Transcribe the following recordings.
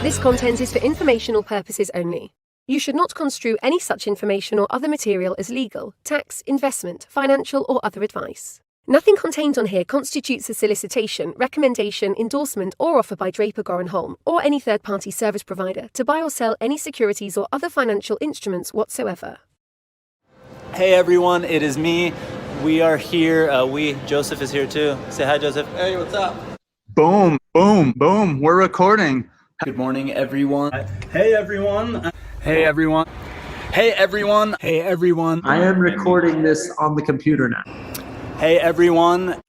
This content is for informational purposes only. You should not construe any such information or other material as legal, tax, investment, financial, or other advice. Nothing contained on here constitutes a solicitation, recommendation, endorsement, or offer by Draper Goren Holm or any third-party service provider to buy or sell any securities or other financial instruments whatsoever. Hey everyone, it is me. We are here. Joseph is here too. Say hi, Joseph. Hey, what's up? Boom, boom, boom. We're recording. Good morning, everyone. Hey, everyone. Hey, everyone. Hey, everyone. Hey, everyone. I am recording this on the computer now. Hey, everyone.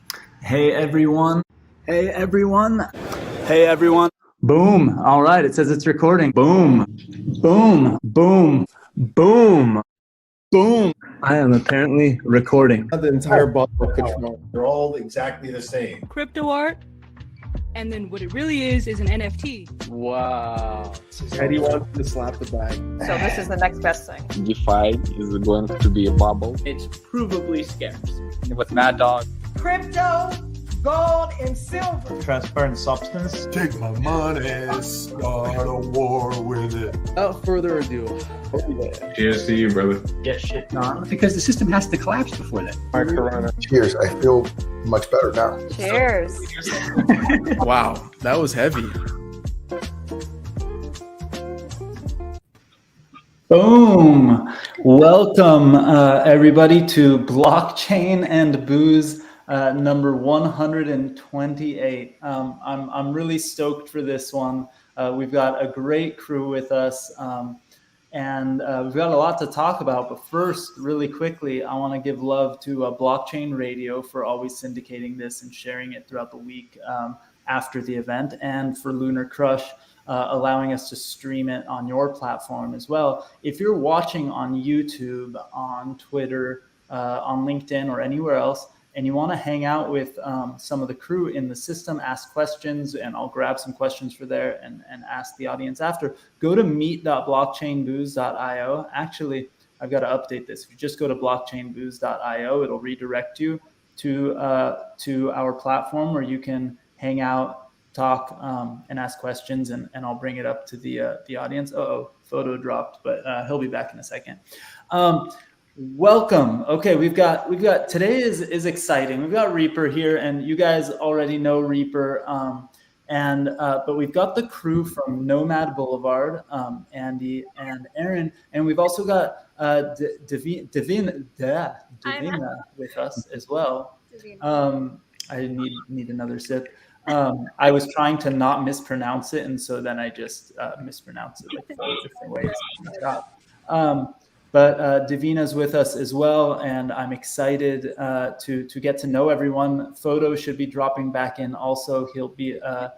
Hey, everyone. Hey, everyone. Hey, everyone. Boom. All right. It says it's recording. Boom, boom, boom, boom, boom. I am apparently recording. The entire bottle of control. They're all exactly the same. Crypto art, and then what it really is an NFT. Wow. Eddie wants to slap the bag. So this is the next best thing. DeFi is going to be a bubble. It's provably scarce. With Mad Dog. Crypto, gold, and silver. Transparent substance. Take my money, start a war with it. Without further ado, Cheers to you, brother. get shit done. Because the system has to collapse before that. My corona. Cheers. I feel much better now. Cheers. Wow, that was heavy. Boom. Welcome, everybody, to Blockchain and Booze number 128. I'm really stoked for this one. We've got a great crew with us, and we've got a lot to talk about. But first, really quickly, I want to give love to Blockchain Radio for always syndicating this and sharing it throughout the week after the event, and for Lunar Crush, allowing us to stream it on your platform as well. If you're watching on YouTube, on Twitter, on LinkedIn, or anywhere else, and you want to hang out with some of the crew in the system, ask questions, and I'll grab some questions for there and ask the audience after, go to meet.blockchainbooze.io. Actually, I've got to update this. If you just go to blockchainbooze.io, it'll redirect you to our platform where you can hang out, talk, and ask questions, and I'll bring it up to the audience. Photo dropped, but he'll be back in a second. Welcome. Okay, we've got today is exciting. We've got Reaper here, and you guys already know Reaper. But we've got the crew from Nomad Boulevard, Andy and Aaron, and we've also got Divina with us as well. I need another sip. I was trying to not mispronounce it, and so then I just mispronounced it like 4 different ways. But Divina's with us as well, and I'm excited to get to know everyone. Photo should be dropping back in also. He'll be a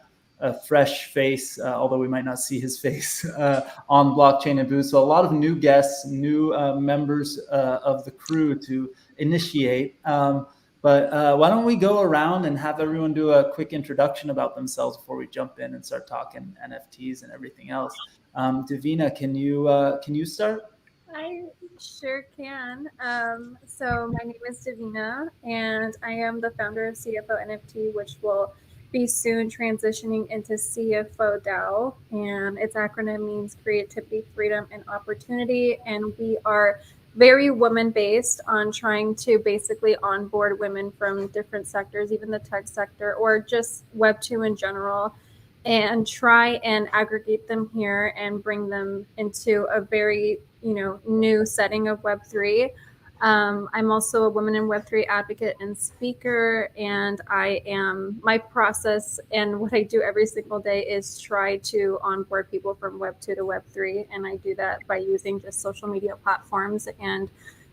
fresh face, although we might not see his face on Blockchain and Booze. So a lot of new guests, new members of the crew to initiate. But why don't we go around and have everyone do a quick introduction about themselves before we jump in and start talking NFTs and everything else. Divina, can you start? I sure can. So my name is Divina, and I am the founder of CFO NFT, which will be soon transitioning into CFO DAO. And its acronym means Creativity, Freedom, and Opportunity. And we are very women-based on trying to basically onboard women from different sectors, even the tech sector, or just Web2 in general, and try and aggregate them here and bring them into a very new setting of Web3. I'm also a women in Web3 advocate and speaker, and my process and what I do every single day is try to onboard people from Web2 to Web3, and I do that by using just social media platforms and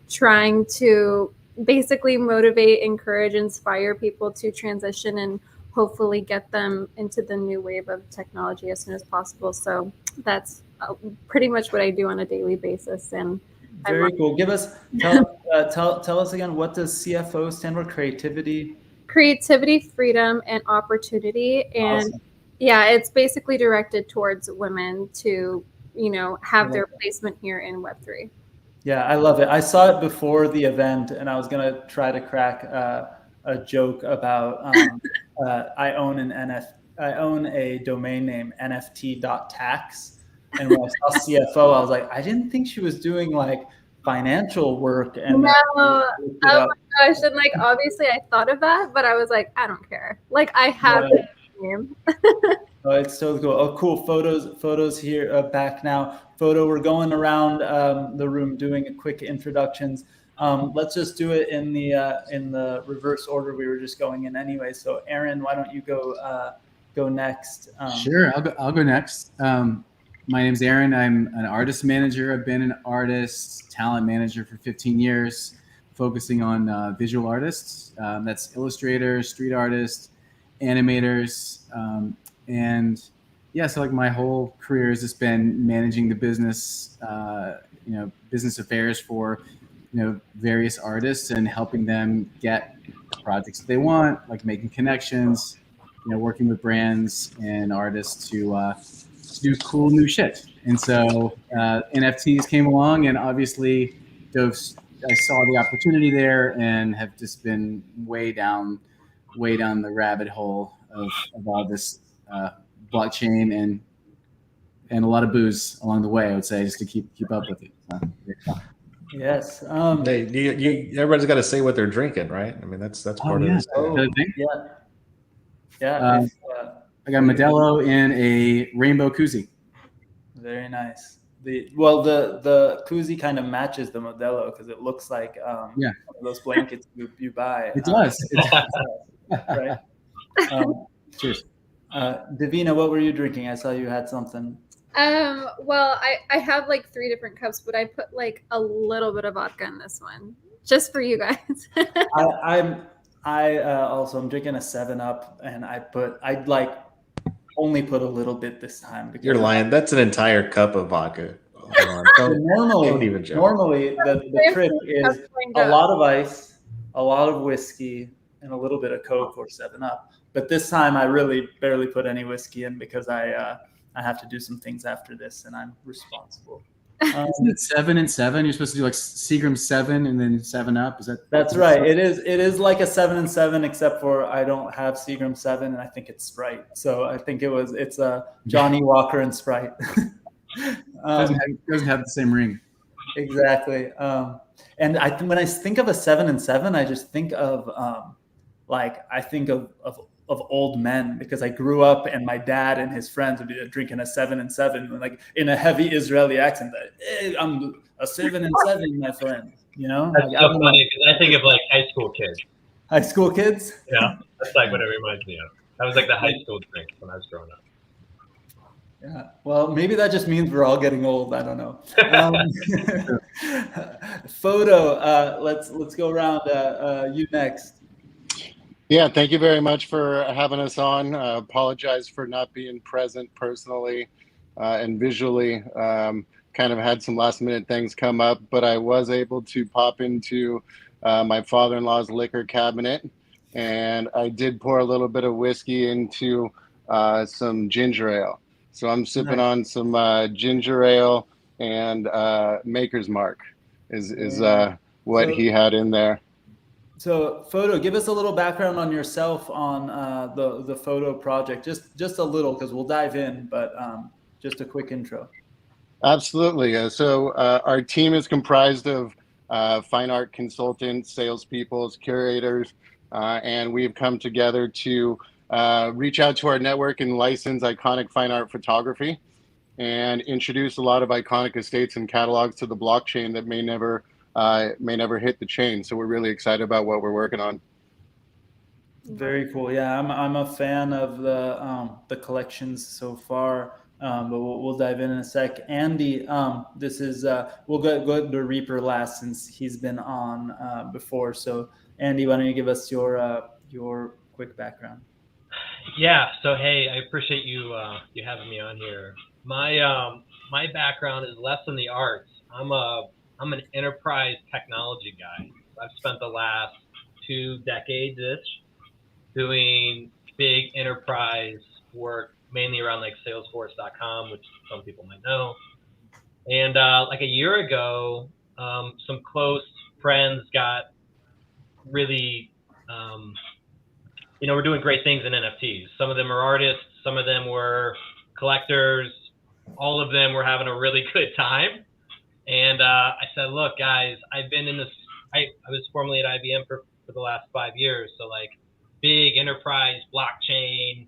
trying to basically motivate, encourage, inspire people to transition and hopefully get them into the new wave of technology as soon as possible. So that's pretty much what I do on a daily basis. And very cool. Tell us again, what does CFO stand for? Creativity, freedom, and opportunity. And awesome. Yeah, it's basically directed towards women to, have their placement here in Web3. Yeah, I love it. I saw it before the event, and I was gonna try to crack a joke about I own an own a domain name NFT.tax, and when I saw CFO, I was like, I didn't think she was doing like financial work. And No, oh my up. gosh, and like obviously I thought of that, but I was like, I don't care. Like I have the name. Oh, it's so cool. Oh, cool. Photos here back now. Photo, we're going around the room doing a quick introductions. Let's just do it in the reverse order we were just going in anyway. So Aaron, why don't you go next? Sure, I'll go next. My name's Aaron. I'm an artist manager. I've been an artist, talent manager for 15 years, focusing on visual artists. That's illustrators, street artists, animators, and yeah, so like my whole career has just been managing the business, business affairs for, various artists and helping them get projects that they want, like making connections, working with brands and artists to do cool new shit. And so NFTs came along, and obviously I saw the opportunity there and have just been way down the rabbit hole of all this blockchain and a lot of booze along the way, I would say, just to keep up with it. Yes. Everybody's got to say what they're drinking, right? I mean, that's part of this. Yeah. I got Modelo in a rainbow koozie. Very nice. The koozie kind of matches the Modelo because it looks like those blankets you buy. It does. Right. Cheers. Divina, what were you drinking? I saw you had something. Well, I have like 3 different cups, but I put like a little bit of vodka in this one just for you guys. I'm drinking a 7-Up, and I'd like only put a little bit this time. You're lying. That's an entire cup of vodka. Normally the trick is a lot of ice, a lot of whiskey, and a little bit of Coke or 7-Up. But this time I really barely put any whiskey in because I have to do some things after this, and I'm responsible. Isn't it 7 and 7? You're supposed to do like Seagram 7 and then 7-Up. That's right. It is like a 7 and 7, except for I don't have Seagram 7, and I think it's Sprite. So I think it's a Johnny Walker and Sprite. Doesn't have the same ring. Exactly. And when I think of a 7 and 7, I just think of of old men, because I grew up and my dad and his friends would be drinking a 7 and 7, like in a heavy Israeli accent. Hey, I'm a 7 and 7, my friend. That's so funny because I think of like high school kids. High school kids? Yeah, that's like what it reminds me of. That was like the high school drink when I was growing up. Yeah, well, maybe that just means we're all getting old. I don't know. Photo. Let's go around. You next. Yeah, thank you very much for having us on. Apologize for not being present personally and visually. Kind of had some last minute things come up, but I was able to pop into my father-in-law's liquor cabinet, and I did pour a little bit of whiskey into some ginger ale. So I'm sipping on some ginger ale, and Maker's Mark is what he had in there. So, Photo, give us a little background on yourself on the photo project, just a little, because we'll dive in, but just a quick intro. Absolutely. So our team is comprised of fine art consultants, salespeople, curators, and we've come together to reach out to our network and license iconic fine art photography and introduce a lot of iconic estates and catalogs to the blockchain that may never hit the chain. So we're really excited about what we're working on. Very cool. Yeah, I'm a fan of the collections so far, but we'll dive in a sec. Andy, this is we'll go to Reaper last since he's been on before. So Andy, why don't you give us your quick background? Yeah. So hey, I appreciate you having me on here. My background is less in the arts. I'm an enterprise technology guy. I've spent the last 2 decades-ish doing big enterprise work, mainly around like Salesforce.com, which some people might know. And like a year ago, some close friends got really we're doing great things in NFTs. Some of them are artists, some of them were collectors, all of them were having a really good time. And I said, look, guys, I've been in this, I was formerly at IBM for the last 5 years. So like big enterprise blockchain,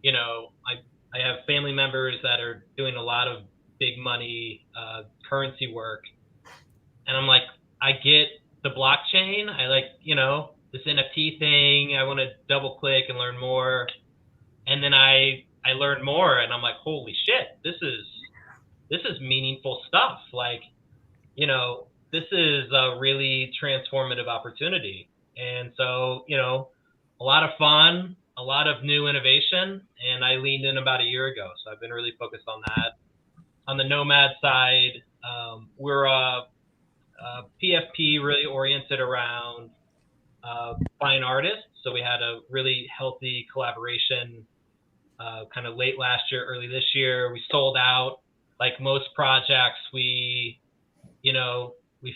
I have family members that are doing a lot of big money currency work. And I'm like, I get the blockchain. I like, this NFT thing. I want to double click and learn more. And then I learned more and I'm like, holy shit, this is meaningful stuff. Like, this is a really transformative opportunity. And so, a lot of fun, a lot of new innovation, and I leaned in about a year ago. So I've been really focused on that. On the Nomad side, we're a PFP really oriented around fine artists. So we had a really healthy collaboration kind of late last year, early this year. We sold out. Like most projects, we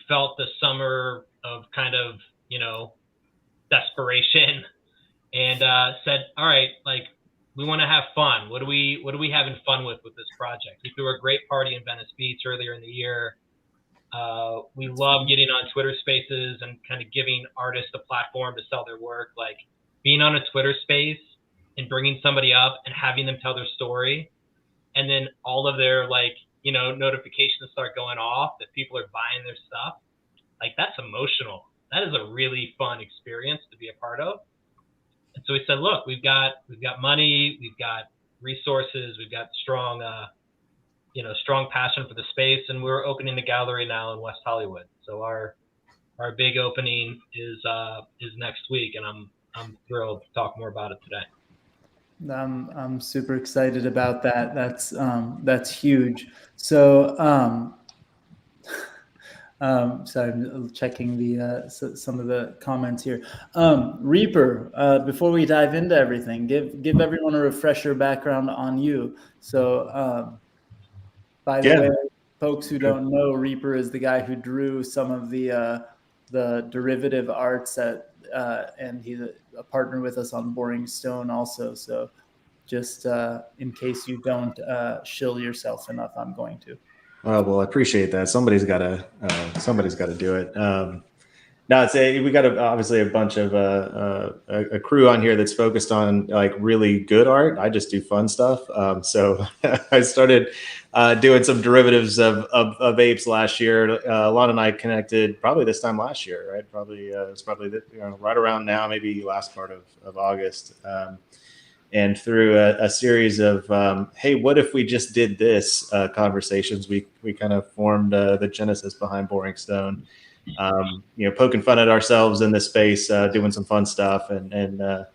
felt the summer of kind of, desperation and said, all right, like we want to have fun. What are we having fun with this project? We threw a great party in Venice Beach earlier in the year. We love getting on Twitter Spaces and kind of giving artists a platform to sell their work, like being on a Twitter Space and bringing somebody up and having them tell their story. And then all of their notifications start going off that people are buying their stuff. Like that's emotional. That is a really fun experience to be a part of. And so we said, look, we've got money, we've got resources, we've got strong passion for the space, and we're opening a gallery now in West Hollywood. So our big opening is next week, and I'm thrilled to talk more about it today. I'm super excited about that. That's huge. So sorry, I'm checking some of the comments here. Reaper, before we dive into everything, give everyone a refresher background on you. So by the way, folks who don't know, Reaper is the guy who drew some of the derivative arts and he's a partner with us on Boring Stone also. So just in case you don't shill yourself enough, I'm going to. Well, I appreciate that. Somebody's got to do it. We got obviously a bunch of a crew on here that's focused on like really good art. I just do fun stuff. So I started doing some derivatives of apes last year. Alon and I connected probably this time last year, right? It's probably right around now, maybe last part of August. And through a series of, hey, what if we just did this conversations, we kind of formed the genesis behind Boring Stone. Poking fun at ourselves in this space, doing some fun stuff, and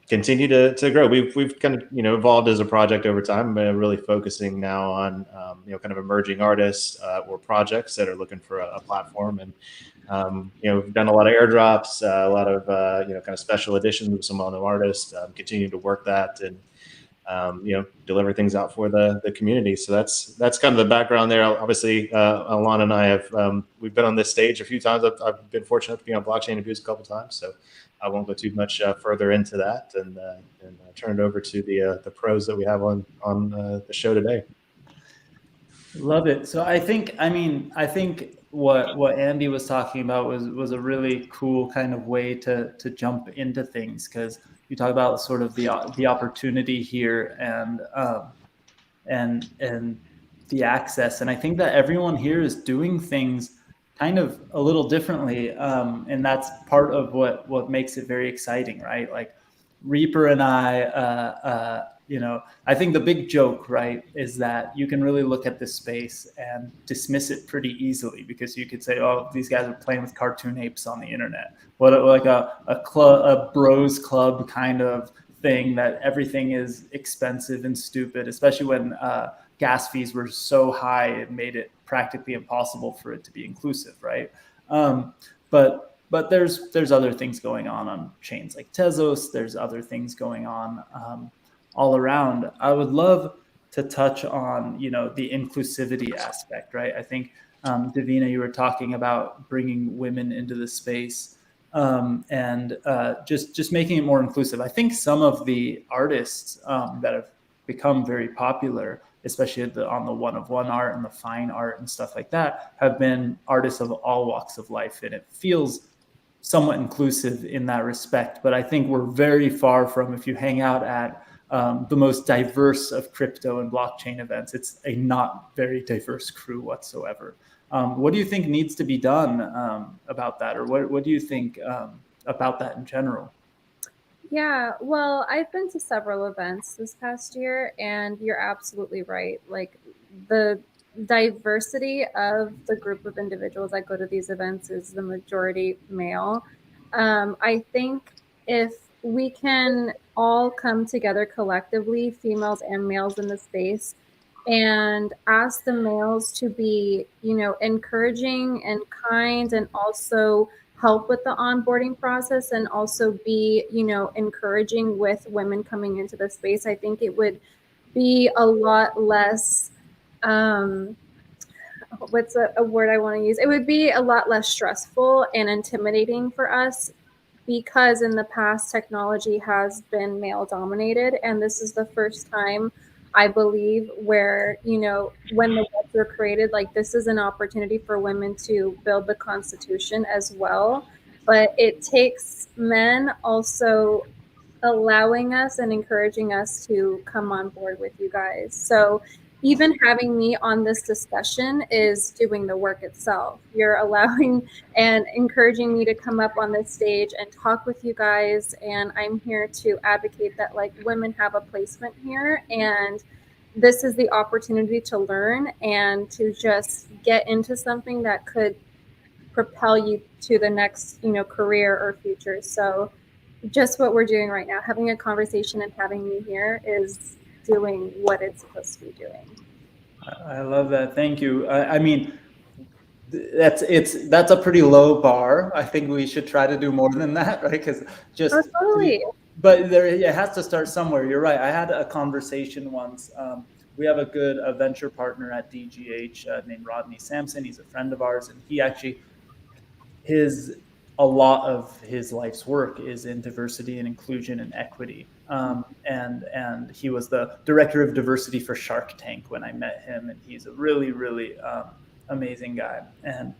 continue to grow. We've kind of evolved as a project over time, but really focusing now on kind of emerging artists or projects that are looking for a platform. And we've done a lot of airdrops, a lot of kind of special editions with some well-known artists. Continue to work that and deliver things out for the community. So that's kind of the background there. Obviously, Alon and I have we've been on this stage a few times. I've been fortunate to be on Blockchain Abuse a couple of times, so I won't go too much further into that, and turn it over to the pros that we have on the show today. Love it. So I think what Andy was talking about was a really cool kind of way to jump into things, because you talk about sort of the opportunity here and the access, and I think that everyone here is doing things kind of a little differently, and that's part of what makes it very exciting, right? Like Reaper and I think the big joke, right, is that you can really look at this space and dismiss it pretty easily, because you could say, oh, these guys are playing with cartoon apes on the internet. What like a bros club kind of thing, that everything is expensive and stupid, especially when gas fees were so high it made it practically impossible for it to be inclusive, right? But there's other things going on chains like Tezos. There's other things going on all around. I would love to touch on, the inclusivity aspect, right? I think, Divina, you were talking about bringing women into the space. and just making it more inclusive. I think some of the artists that have become very popular, especially on the one-of-one art and the fine art and stuff like that, have been artists of all walks of life, and it feels somewhat inclusive in that respect. But I think we're very far from, if you hang out at the most diverse of crypto and blockchain events, it's a not very diverse crew whatsoever. What do you think needs to be done about that, or what do you think about that in general? Yeah, well, I've been to several events this past year, and you're absolutely right. Like, the diversity of the group of individuals that go to these events is the majority male. I think if we can all come together collectively, females and males in the space, and ask the males to be, encouraging and kind, and also help with the onboarding process, and also be, encouraging with women coming into the space, I think it would be a lot less, what's a word I want to use? It would be a lot less stressful and intimidating for us, because in the past technology has been male dominated, and this is the first time, I believe, where, when the webs were created, like, this is an opportunity for women to build the Constitution as well. But it takes men also allowing us and encouraging us to come on board with you guys. So even having me on this discussion is doing the work itself. You're allowing and encouraging me to come up on this stage and talk with you guys. And I'm here to advocate that, like, women have a placement here, and this is the opportunity to learn and to just get into something that could propel you to the next, career or future. So just what we're doing right now, having a conversation and having me here, is doing what it's supposed to be doing. I love that. Thank you. I mean, that's a pretty low bar. I think we should try to do more than that, right? Because totally. But it has to start somewhere. You're right. I had a conversation once. We have a good venture partner at DGH named Rodney Sampson. He's a friend of ours, and he actually, a lot of his life's work is in diversity and inclusion and equity. And he was the director of diversity for Shark Tank when I met him, and he's a really, really amazing guy. And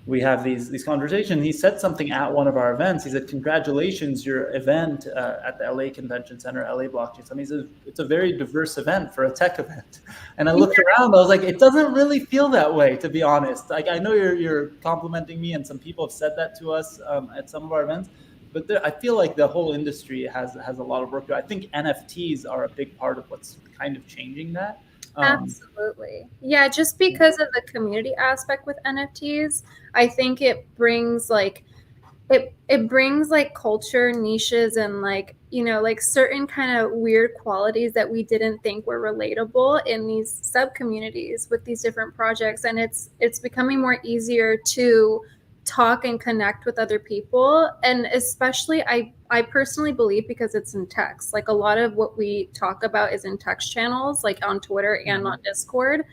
we have these conversations. He said something at one of our events. He said, "Congratulations, your event at the LA Convention Center, LA Blockchain Summit." He said, "It's a very diverse event for a tech event." And I looked around. I was like, "It doesn't really feel that way, to be honest." Like, I know you're complimenting me, and some people have said that to us at some of our events, but I feel like the whole industry has a lot of work to do. I think NFTs are a big part of what's kind of changing that. Absolutely. Yeah, just because of the community aspect with NFTs, I think it brings like culture, niches, and like certain kind of weird qualities that we didn't think were relatable in these sub communities with these different projects. And it's becoming more easier to talk and connect with other people. And especially I personally believe, because it's in text, like a lot of what we talk about is in text channels, like on Twitter and on Discord.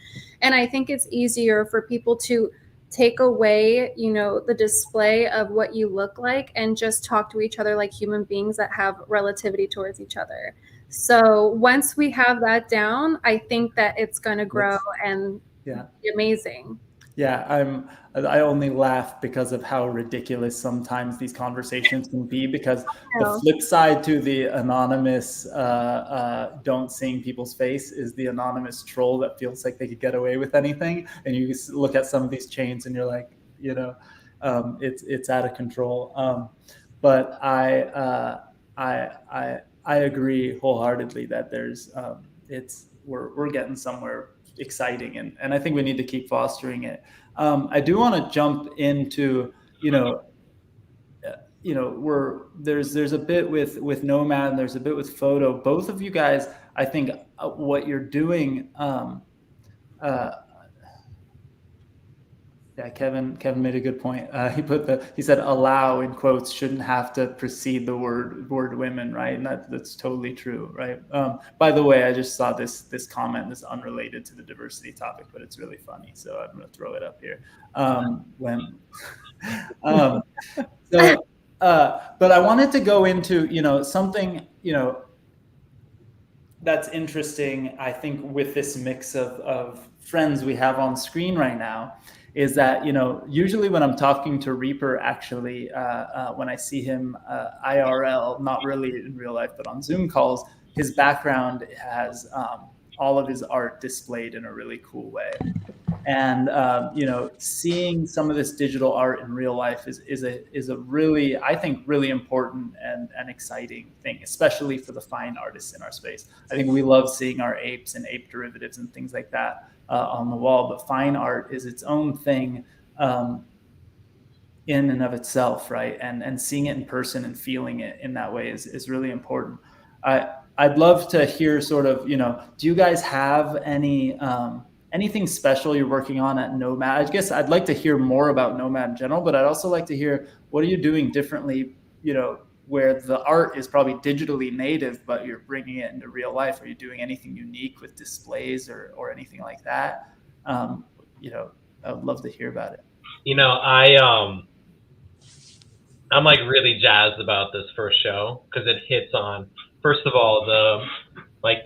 And I think it's easier for people to take away, the display of what you look like, and just talk to each other like human beings that have relativity towards each other. So once we have that down, I think that it's going to grow and be amazing. Yeah, I only laugh because of how ridiculous sometimes these conversations can be, because the flip side to the anonymous don't sing people's face is the anonymous troll that feels like they could get away with anything. And you look at some of these chains and you're like, it's out of control. But I agree wholeheartedly that we're getting somewhere exciting, and I think we need to keep fostering it. I do want to jump into there's a bit with Nomad, and there's a bit with Photo. Both of you guys, I think what you're doing. Yeah, Kevin made a good point. He said allow in quotes shouldn't have to precede the word women, right? And that's totally true, right? By the way, I just saw this comment that's unrelated to the diversity topic, but it's really funny, so I'm going to throw it up here. But I wanted to go into, something, that's interesting, I think, with this mix of friends we have on screen right now, is that, usually when I'm talking to Reaper, actually, when I see him IRL, not really in real life, but on Zoom calls, his background has all of his art displayed in a really cool way. And seeing some of this digital art in real life is a really, I think, really important and exciting thing, especially for the fine artists in our space. I think we love seeing our apes and ape derivatives and things like that on the wall, but fine art is its own thing in and of itself, right? And seeing it in person and feeling it in that way is really important. I'd love to hear sort of, do you guys have anything special you're working on at Nomad? I guess I'd like to hear more about Nomad in general, but I'd also like to hear, what are you doing differently, where the art is probably digitally native, but you're bringing it into real life? Are you doing anything unique with displays or anything like that? I would love to hear about it. I'm like really jazzed about this first show because it hits on, first of all, the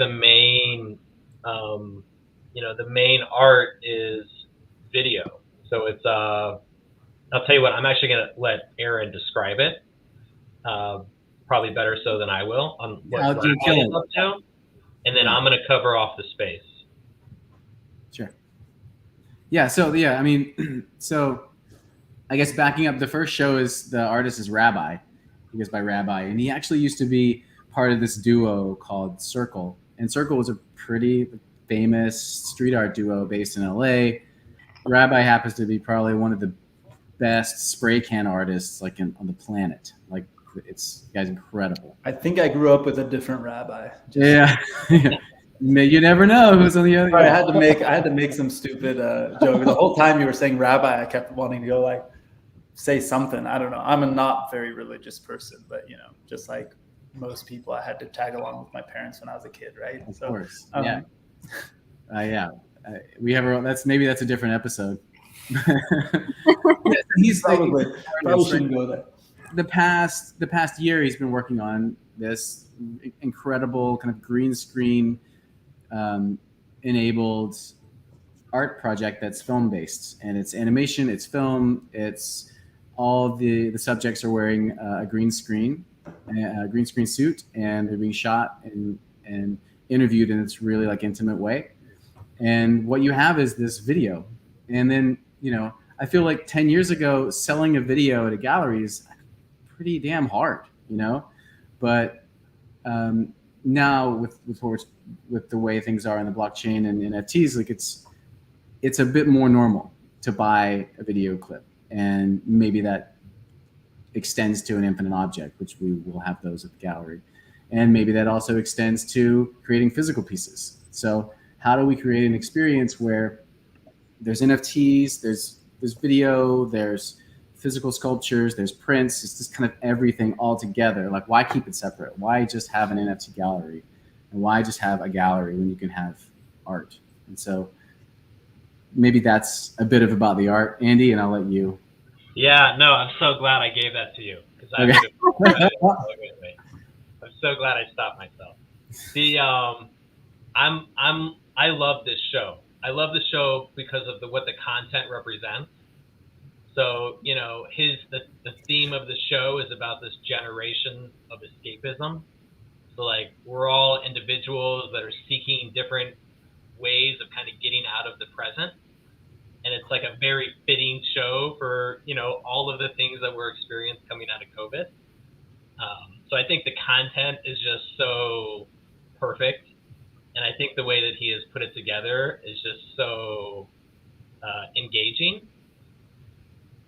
main, the main art is video. So it's, I'll tell you what, I'm actually going to let Aaron describe it. Probably better so than I will on what I'm up to. And then I'm going to cover off the space. Sure. Yeah. So, I mean, so I guess backing up, the first show is the artist is Rabbi. He goes by Rabbi. And he actually used to be part of this duo called Circle. And Circle was a pretty famous street art duo based in LA. Rabbi happens to be probably one of the best spray can artists on the planet. Like, the guy's incredible. I think I grew up with a different Rabbi. Yeah. You never know who's on the other. I had to make some stupid joke. The whole time you were saying Rabbi, I kept wanting to go say something. I don't know. I'm a not very religious person, but just like most people, I had to tag along with my parents when I was a kid, right? Of course. Yeah. We have that's a different episode. He's probably shouldn't go there. The past year, he's been working on this incredible kind of green screen enabled art project that's film based, and it's animation, it's film, it's all the subjects are wearing a green screen suit, and they're being shot and interviewed in this really intimate way. And what you have is this video. And then, I feel like 10 years ago, selling a video at a gallery is pretty damn hard, but now with the way things are in the blockchain and NFTs, it's a bit more normal to buy a video clip, and maybe that extends to an infinite object, which we will have those at the gallery. And maybe that also extends to creating physical pieces. So how do we create an experience where there's NFTs, there's video, there's physical sculptures, there's prints, it's just kind of everything all together. Like, why keep it separate? Why just have an NFT gallery? And why just have a gallery when you can have art? And so maybe that's a bit about the art. Andy, and I'll let you. Yeah, no, I'm so glad I gave that to you, because I'm so glad I stopped myself. I love this show. I love the show because of what the content represents. So, the theme of the show is about this generation of escapism. So we're all individuals that are seeking different ways of kind of getting out of the present. And it's a very fitting show for, all of the things that we're experiencing coming out of COVID. So I think the content is just so perfect. And I think the way that he has put it together is just so engaging.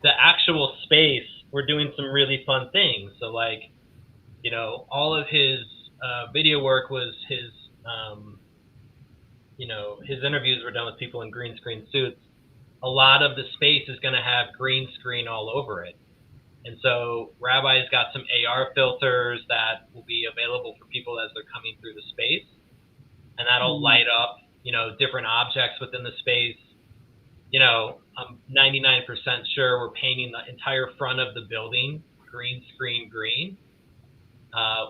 The actual space, we're doing some really fun things. So all of his video work was his interviews were done with people in green screen suits. A lot of the space is going to have green screen all over it. And so Rabbi's got some AR filters that will be available for people as they're coming through the space. And that'll light up, different objects within the space. I'm 99% sure we're painting the entire front of the building green screen green,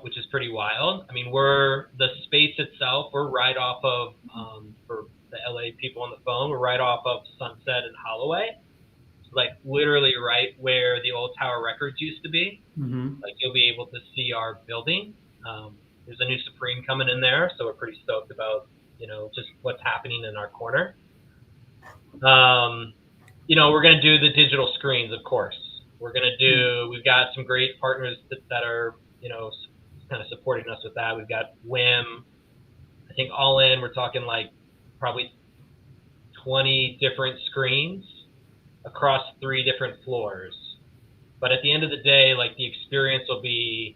which is pretty wild. I mean, the space itself, we're right off of, for the LA people on the phone, we're right off of Sunset and Holloway. Like literally right where the old Tower Records used to be. Mm-hmm. Like you'll be able to see our building. There's a new Supreme coming in there, so we're pretty stoked about, just what's happening in our corner. We're going to do the digital screens, of course. We've got some great partners that are, kind of supporting us with that. We've got WIM. I think all in, we're talking like probably 20 different screens across 3 different floors. But at the end of the day, like the experience will be,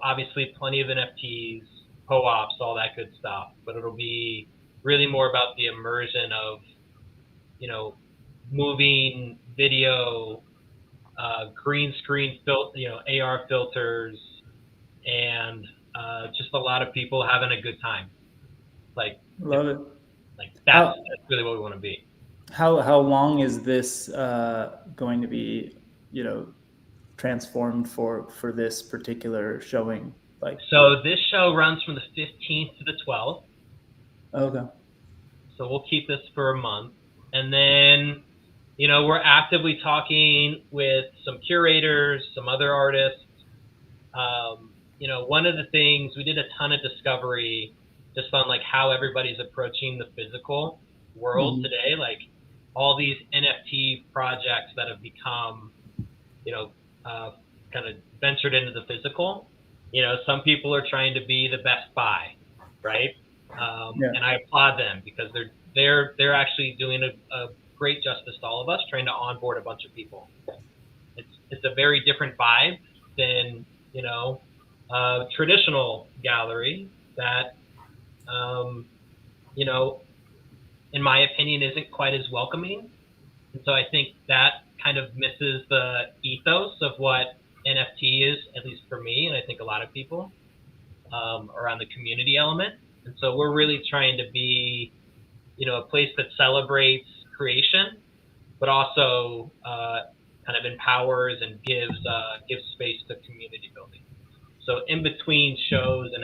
obviously plenty of NFTs, co-ops, all that good stuff. But it'll be really more about the immersion of, moving video, green screen AR filters, and just a lot of people having a good time. Like, love it. Like that's really what we want to be. How long is this going to be, transformed for this particular showing? Like, so this show runs from the 15th to the 12th. Okay. So we'll keep this for a month, and then, we're actively talking with some curators, some other artists. One of the things we did a ton of discovery just on like how everybody's approaching the physical world today, like all these NFT projects that have become, kind of ventured into the physical. Some people are trying to be the Best Buy, right? And I applaud them because they're actually doing a great justice to all of us, trying to onboard a bunch of people. It's a very different vibe than traditional gallery that in my opinion isn't quite as welcoming. And so I think that kind of misses the ethos of what NFT is, at least for me, and I think a lot of people, around the community element. And so we're really trying to be, a place that celebrates creation, but also kind of empowers and gives space to community building. So in between shows and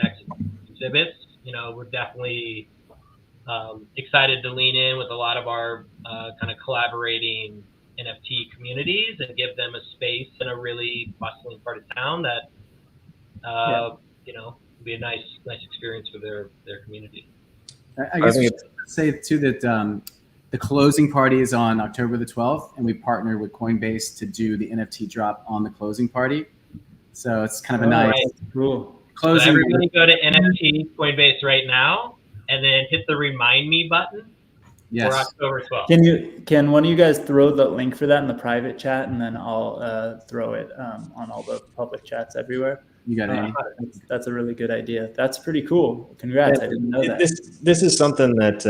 exhibits, we're definitely excited to lean in with a lot of our kind of collaborating NFT communities and give them a space in a really bustling part of town that, will be a nice experience for their community. I guess we should say too that the closing party is on October the 12th, and we partnered with Coinbase to do the NFT drop on the closing party. So it's kind of a nice cool closing. So everybody go to NFT Coinbase right now, and then hit the remind me button for October 12th. Can one of you guys throw the link for that in the private chat, and then I'll throw it on all the public chats everywhere? You got it. That's a really good idea. That's pretty cool. Congrats! I didn't know that. This is something that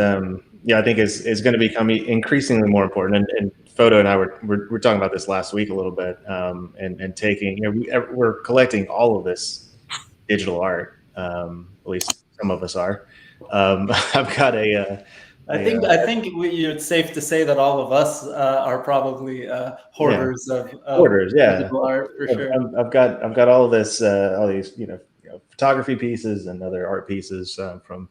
I think is going to become increasingly more important. And Photo and I were talking about this last week a little bit, and taking we're collecting all of this digital art. At least some of us are. I've got I think it's safe to say that all of us are probably hoarders of digital art for sure. I've got all of this, all these photography pieces and other art pieces from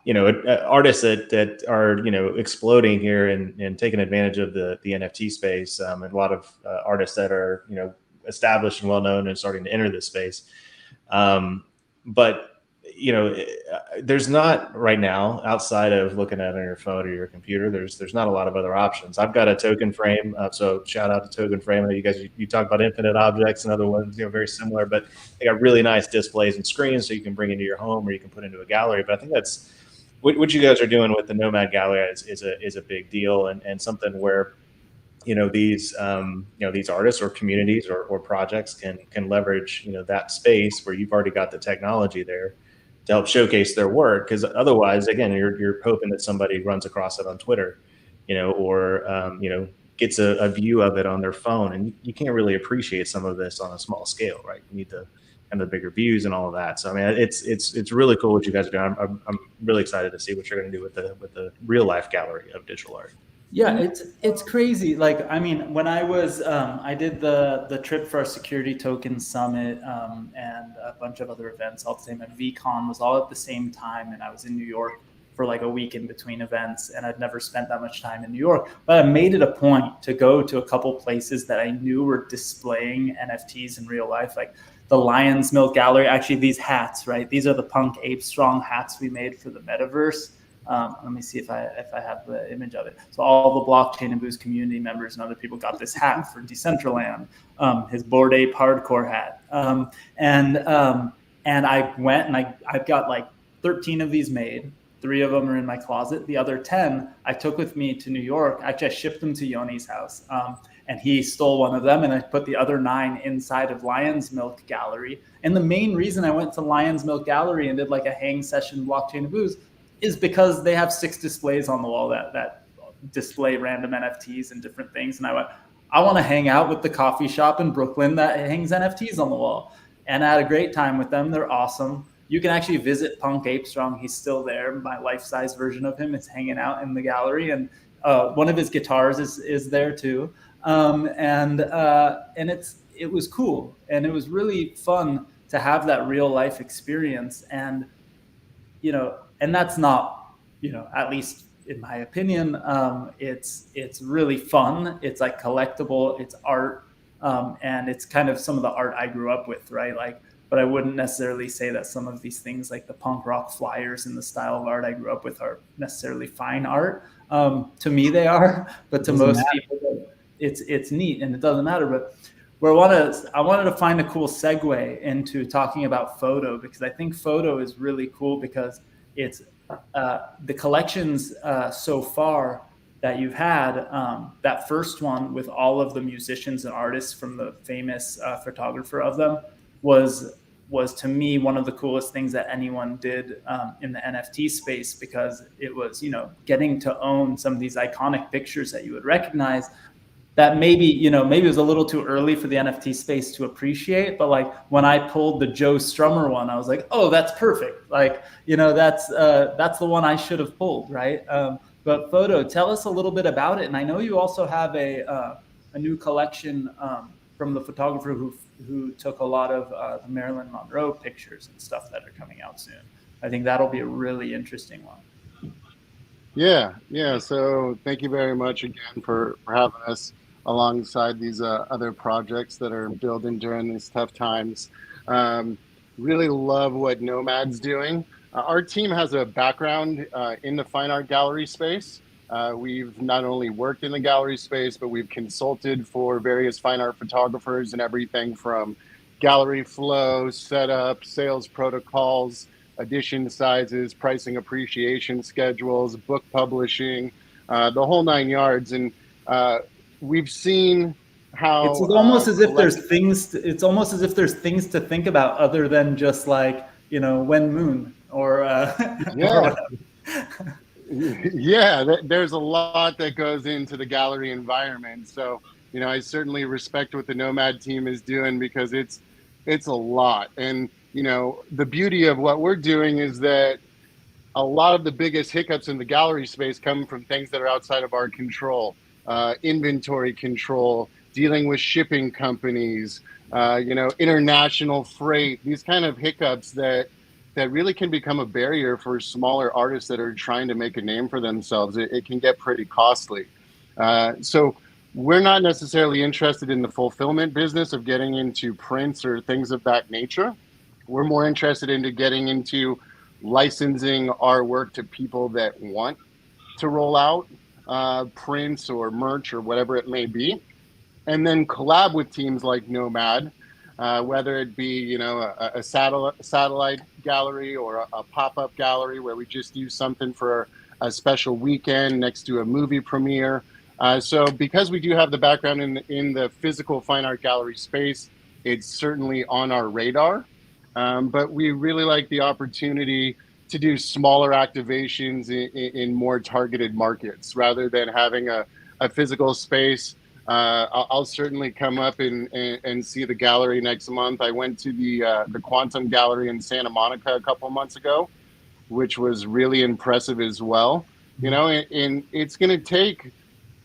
artists that are exploding here and taking advantage of the NFT space, and a lot of artists that are established and well known and starting to enter this space, but there's not right now, outside of looking at it on your phone or your computer, there's not a lot of other options. I've got a token frame, so shout out to Token Frame. You guys, you talk about infinite objects and other ones, very similar, but they got really nice displays and screens so you can bring into your home or you can put into a gallery. But I think that's what you guys are doing with the Nomad Gallery is a big deal, and something where these artists or communities or projects can leverage that space where you've already got the technology there to help showcase their work. Because otherwise, again, you're hoping that somebody runs across it on Twitter, or gets a view of it on their phone, and you can't really appreciate some of this on a small scale, right? You need the bigger views and all of that. So I mean, it's really cool what you guys are doing. I'm really excited to see what you're going to do with the real life gallery of digital art. Yeah, it's crazy. Like, I mean, when I was, I did the trip for our Security Token Summit and a bunch of other events all the same. And VCon was all at the same time, and I was in New York for like a week in between events, and I'd never spent that much time in New York. But I made it a point to go to a couple places that I knew were displaying NFTs in real life, like the Lion's Milk Gallery. Actually, these hats, right? These are the Punk Ape Strong hats we made for the metaverse. Let me see if I have the image of it. So all the Blockchain and Boost community members and other people got this hat for Decentraland, his Bored Ape Hardcore hat. And I went and I've got like 13 of these made. 3 of them are in my closet. The other 10 I took with me to New York. Actually, I shipped them to Yoni's house. And he stole one of them, and I put the other 9 inside of Lion's Milk Gallery. And the main reason I went to Lion's Milk Gallery and did like a hang session Blockchain and Boost is because they have 6 displays on the wall that display random NFTs and different things. And I went, I want to hang out with the coffee shop in Brooklyn that hangs NFTs on the wall. And I had a great time with them. They're awesome. You can actually visit Punk Ape Strong. He's still there. My life-size version of him is hanging out in the gallery. And one of his guitars is there too. And it was cool. And it was really fun to have that real life experience. And, you know, and that's not, you know, at least in my opinion, it's really fun. It's like collectible, it's art. And it's kind of some of the art I grew up with, right? Like, but I wouldn't necessarily say that some of these things like the punk rock flyers and the style of art I grew up with are necessarily fine art. To me, they are, but to most people, it's neat and it doesn't matter. But where I wanted to find a cool segue into talking about photo, because I think photo is really cool because it's the collections so far that you've had. That first one with all of the musicians and artists from the famous photographer of them was to me one of the coolest things that anyone did in the NFT space, because it was, you know, getting to own some of these iconic pictures that you would recognize that maybe it was a little too early for the NFT space to appreciate. But like when I pulled the Joe Strummer one, I was like, oh, that's perfect. Like, you know, that's the one I should have pulled, right? But Photo, tell us a little bit about it. And I know you also have a new collection from the photographer who took a lot of the Marilyn Monroe pictures and stuff that are coming out soon. I think that'll be a really interesting one. Yeah. So thank you very much again for having us alongside these other projects that are building during these tough times. Really love what Nomad's doing. Our team has a background in the fine art gallery space. We've not only worked in the gallery space, but we've consulted for various fine art photographers and everything from gallery flow, setup, sales protocols, edition sizes, pricing appreciation schedules, book publishing, the whole 9 yards. And we've seen how it's almost as if there's things. It's almost as if there's things to think about other than just like, you know, when moon or yeah. Yeah, there's a lot that goes into the gallery environment. So, you know, I certainly respect what the Nomad team is doing, because it's a lot. And, you know, the beauty of what we're doing is that a lot of the biggest hiccups in the gallery space come from things that are outside of our control. Inventory control, dealing with shipping companies, you know, international freight, these kind of hiccups that really can become a barrier for smaller artists that are trying to make a name for themselves. It can get pretty costly. So we're not necessarily interested in the fulfillment business of getting into prints or things of that nature. We're more interested into getting into licensing our work to people that want to roll out prints or merch or whatever it may be, and then collab with teams like Nomad, whether it be, you know, a satellite gallery or a pop-up gallery where we just do something for a special weekend next to a movie premiere. So because we do have the background in the physical fine art gallery space, it's certainly on our radar. But we really like the opportunity to do smaller activations in more targeted markets rather than having a physical space. I'll certainly come up and see the gallery next month. I went to the Quantum Gallery in Santa Monica a couple months ago, which was really impressive as well. You know, and it's going to take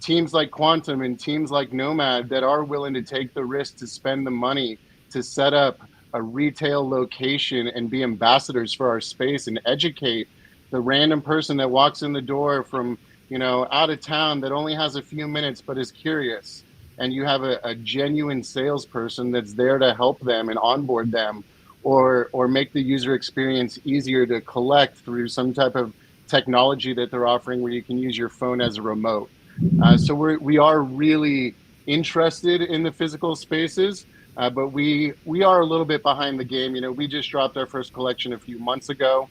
teams like Quantum and teams like Nomad that are willing to take the risk to spend the money to set up a retail location and be ambassadors for our space and educate the random person that walks in the door from, out of town that only has a few minutes but is curious. And you have a genuine salesperson that's there to help them and onboard them, or make the user experience easier to collect through some type of technology that they're offering where you can use your phone as a remote. So we are really interested in the physical spaces, but we are a little bit behind the game. We just dropped our first collection a few months ago.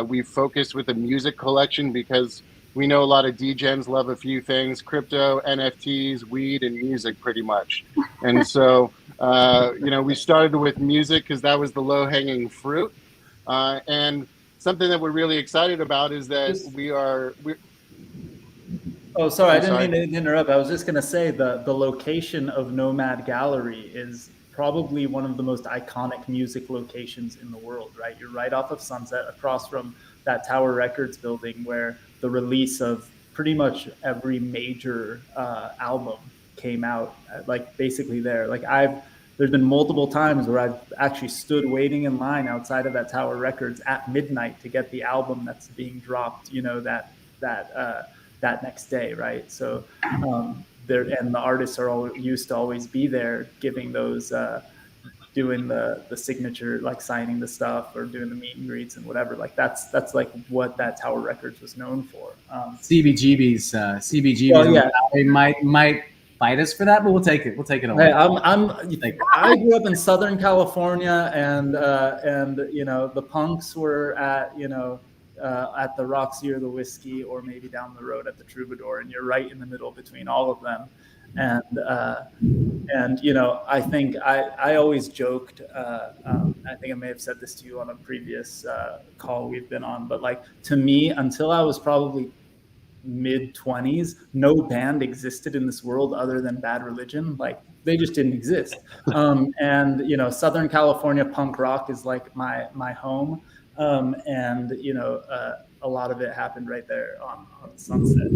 We focused with a music collection because we know a lot of DJs love a few things: crypto, NFTs, weed, and music, pretty much. And so, we started with music because that was the low-hanging fruit. And something that we're really excited about is that we're Oh, sorry, I didn't mean to interrupt. I was just going to say the location of Nomad Gallery is probably one of the most iconic music locations in the world, right? You're right off of Sunset, across from that Tower Records building where the release of pretty much every major album came out, like basically there. Like there's been multiple times where I've actually stood waiting in line outside of that Tower Records at midnight to get the album that's being dropped, that next day, right? So there, and the artists are all used to always be there, giving those, doing the signature, like signing the stuff or doing the meet and greets and whatever. Like that's like what that Tower Records was known for. CBGB's, Well, yeah. They might fight us for that, but we'll take it. We'll take it away. Hey, I grew up in Southern California, and the punks were at the Roxy or the Whiskey, or maybe down the road at the Troubadour, and you're right in the middle between all of them. And I think I always joked, I think I may have said this to you on a previous call we've been on, but like, to me, until I was probably mid-20s, no band existed in this world other than Bad Religion. Like, they just didn't exist. Southern California punk rock is like my home. A lot of it happened right there on Sunset.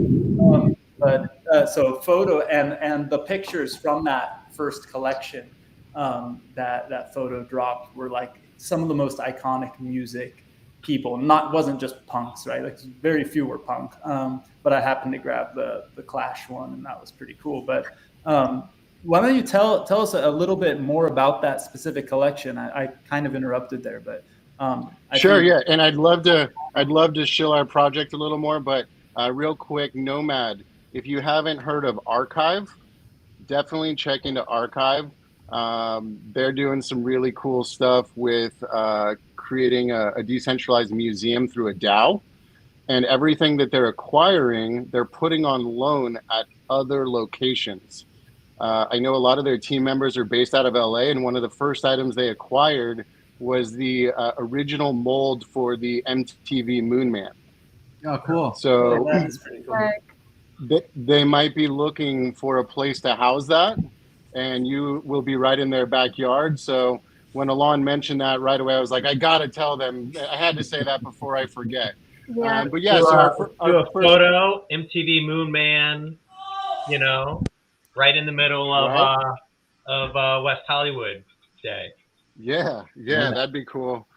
So photo and the pictures from that first collection that photo dropped were like some of the most iconic music people. Wasn't just punks, right? Like, very few were punk. But I happened to grab the Clash one, and that was pretty cool. But why don't you tell us a little bit more about that specific collection? I kind of interrupted there, but sure, yeah. And I'd love to show our project a little more, but real quick, Nomad, if you haven't heard of Archive, definitely check into Archive. They're doing some really cool stuff with creating a decentralized museum through a DAO, and everything that they're acquiring, they're putting on loan at other locations. I know a lot of their team members are based out of LA, and one of the first items they acquired was the original mold for the MTV Moon Man. Oh, cool. So that is pretty cool. They might be looking for a place to house that, and you will be right in their backyard. So when Alon mentioned that, right away, I was like, I got to tell them. I had to say that before I forget. Yeah. But yeah, so our first photo, MTV Moon Man, right in the middle of West Hollywood Day. Yeah, that'd be cool.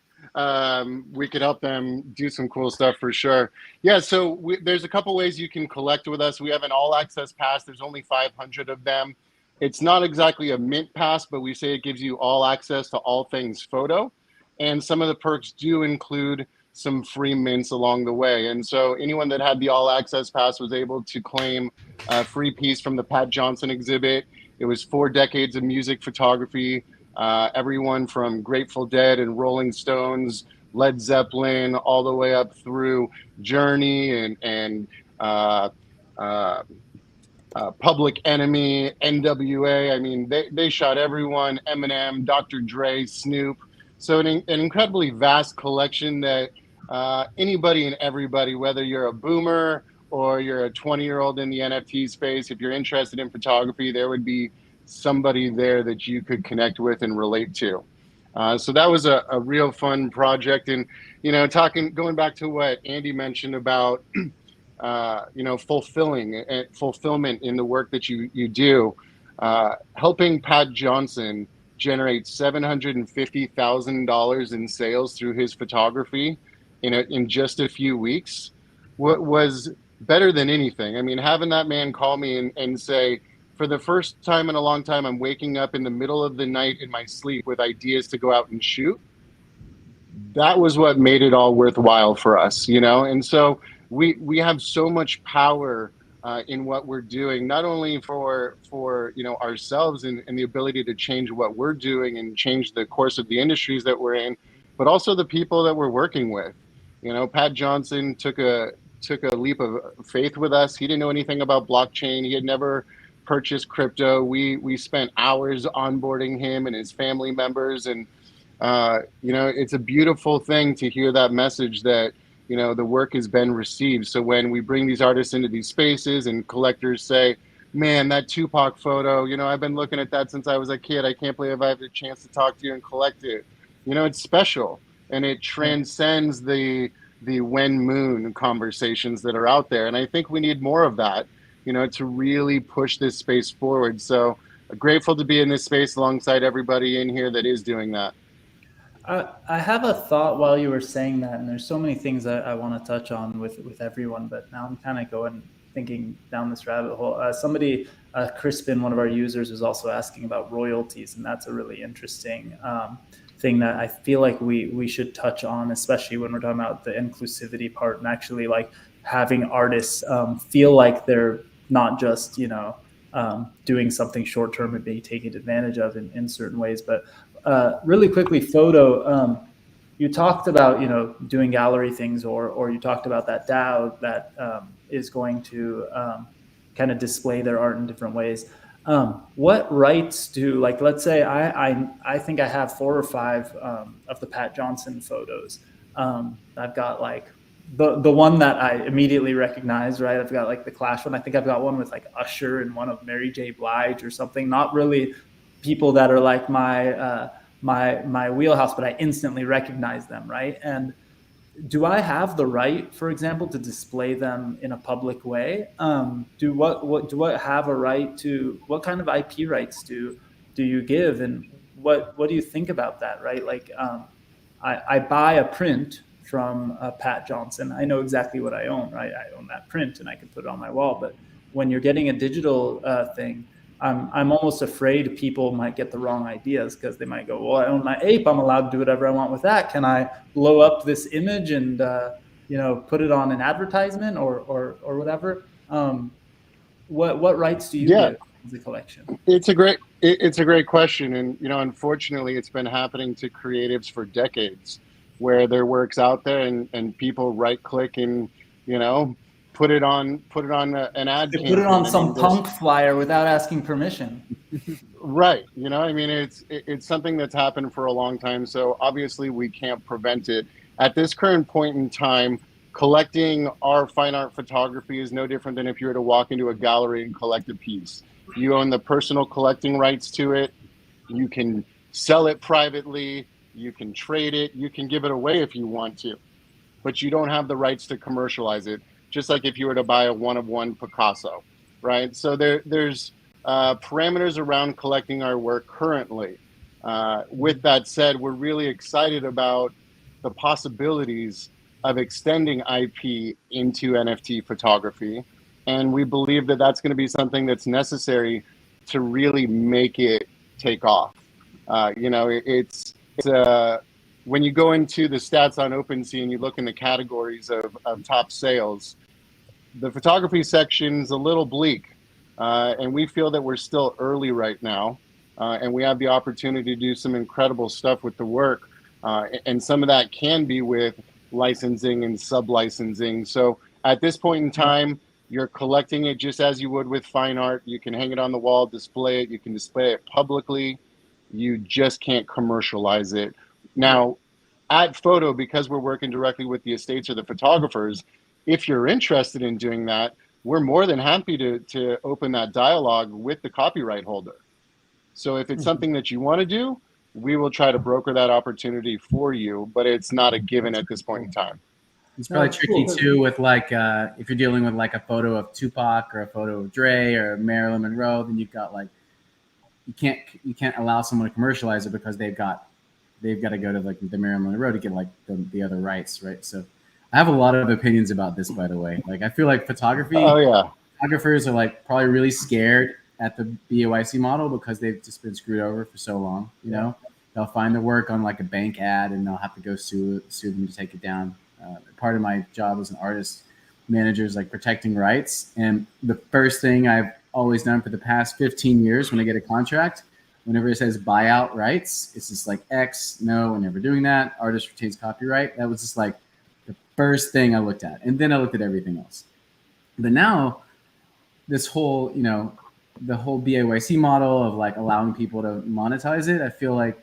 We could help them do some cool stuff for sure. Yeah, so there's a couple ways you can collect with us. We have an all-access pass. There's only 500 of them. It's not exactly a mint pass, but we say it gives you all access to all things photo. And some of the perks do include some free mints along the way. And so anyone that had the all-access pass was able to claim a free piece from the Pat Johnson exhibit. It was 4 decades of music photography. Everyone from Grateful Dead and Rolling Stones, Led Zeppelin, all the way up through Journey and Public Enemy, NWA. I mean, they shot everyone, Eminem, Dr. Dre, Snoop. So an incredibly vast collection that anybody and everybody, whether you're a boomer or you're a 20-year-old in the NFT space, if you're interested in photography, there would be somebody there that you could connect with and relate to. So that was a real fun project. And, going back to what Andy mentioned about fulfillment in the work that you do. Helping Pat Johnson generate $750,000 in sales through his photography in just a few weeks was better than anything. I mean, having that man call me and say, for the first time in a long time, I'm waking up in the middle of the night in my sleep with ideas to go out and shoot. That was what made it all worthwhile for us, And so we have so much power in what we're doing, not only for ourselves and the ability to change what we're doing and change the course of the industries that we're in, but also the people that we're working with. Pat Johnson took a leap of faith with us. He didn't know anything about blockchain. He had never purchased crypto. We spent hours onboarding him and his family members, and it's a beautiful thing to hear that message that the work has been received. So when we bring these artists into these spaces and collectors say, man, that Tupac photo, I've been looking at that since I was a kid. I can't believe I have the chance to talk to you and collect it. It's special, and it transcends the when moon conversations that are out there. And I think we need more of that, to really push this space forward. So grateful to be in this space alongside everybody in here that is doing that. I have a thought while you were saying that, and there's so many things I want to touch on with everyone, but now I'm kind of thinking down this rabbit hole. Somebody, Crispin, one of our users, was also asking about royalties, and that's a really interesting thing that I feel like we should touch on, especially when we're talking about the inclusivity part and actually like having artists feel like they're not just doing something short term and being taken advantage of in certain ways. But really quickly, Photo, you talked about doing gallery things, or you talked about that DAO that is going to kind of display their art in different ways. What rights do, like, let's say I think I have 4 or 5 of the Pat Johnson photos. I've got like the one that I immediately recognize, right? I've got like the Clash one. I think I've got one with like Usher and one of Mary J. Blige or something. Not really people that are like my wheelhouse, but I instantly recognize them, right? And do I have the right, for example, to display them in a public way? Do I have a right to? What kind of IP rights do you give, and what do you think about that, right? Like, I buy a print from Pat Johnson. I know exactly what I own, right? I own that print, and I can put it on my wall. But when you're getting a digital thing, I'm almost afraid people might get the wrong ideas, because they might go, well, I own my ape. I'm allowed to do whatever I want with that. Can I blow up this image and, put it on an advertisement or whatever? What rights do you give as a collection? It's a great question. And, unfortunately, it's been happening to creatives for decades, where their work's out there and people right click and, put it on an ad. They put it on some punk flyer without asking permission. Right. It's something that's happened for a long time. So obviously we can't prevent it. At this current point in time, collecting our fine art photography is no different than if you were to walk into a gallery and collect a piece. You own the personal collecting rights to it. You can sell it privately. You can trade it. You can give it away if you want to, but you don't have the rights to commercialize it. Just like if you were to buy a one-of-one Picasso, right? So there's parameters around collecting our work currently. With that said, we're really excited about the possibilities of extending IP into NFT photography. And we believe that that's going to be something that's necessary to really make it take off. When you go into the stats on OpenSea and you look in the categories of top sales, the photography section's a little bleak. And we feel that we're still early right now. And we have the opportunity to do some incredible stuff with the work. And some of that can be with licensing and sub-licensing. So at this point in time, you're collecting it just as you would with fine art. You can hang it on the wall, display it. You can display it publicly. You just can't commercialize it. Now, at Photo, because we're working directly with the estates or the photographers, if you're interested in doing that, we're more than happy to open that dialogue with the copyright holder. So if it's something that you want to do, we will try to broker that opportunity for you, but it's not a given at this point in time. It's probably That's tricky cool. too with like if you're dealing with like a photo of Tupac or a photo of Dre or Marilyn Monroe, then you've got like you can't allow someone to commercialize it because they've got to go to like the Marilyn Monroe to get like the other rights, right? So I have a lot of opinions about this, by the way. Like I feel like photographers are like probably really scared at the BOYC model because they've just been screwed over for so long. You know, they'll find the work on like a bank ad and they'll have to go sue them to take it down. Part of my job as an artist manager is like protecting rights. And the first thing I've always done for the past 15 years when I get a contract, whenever it says buyout rights, it's just like X, no, we're never doing that. Artist retains copyright. That was just like the first thing I looked at. And then I looked at everything else. But now this whole, you know, the whole BAYC model of like allowing people to monetize it, I feel like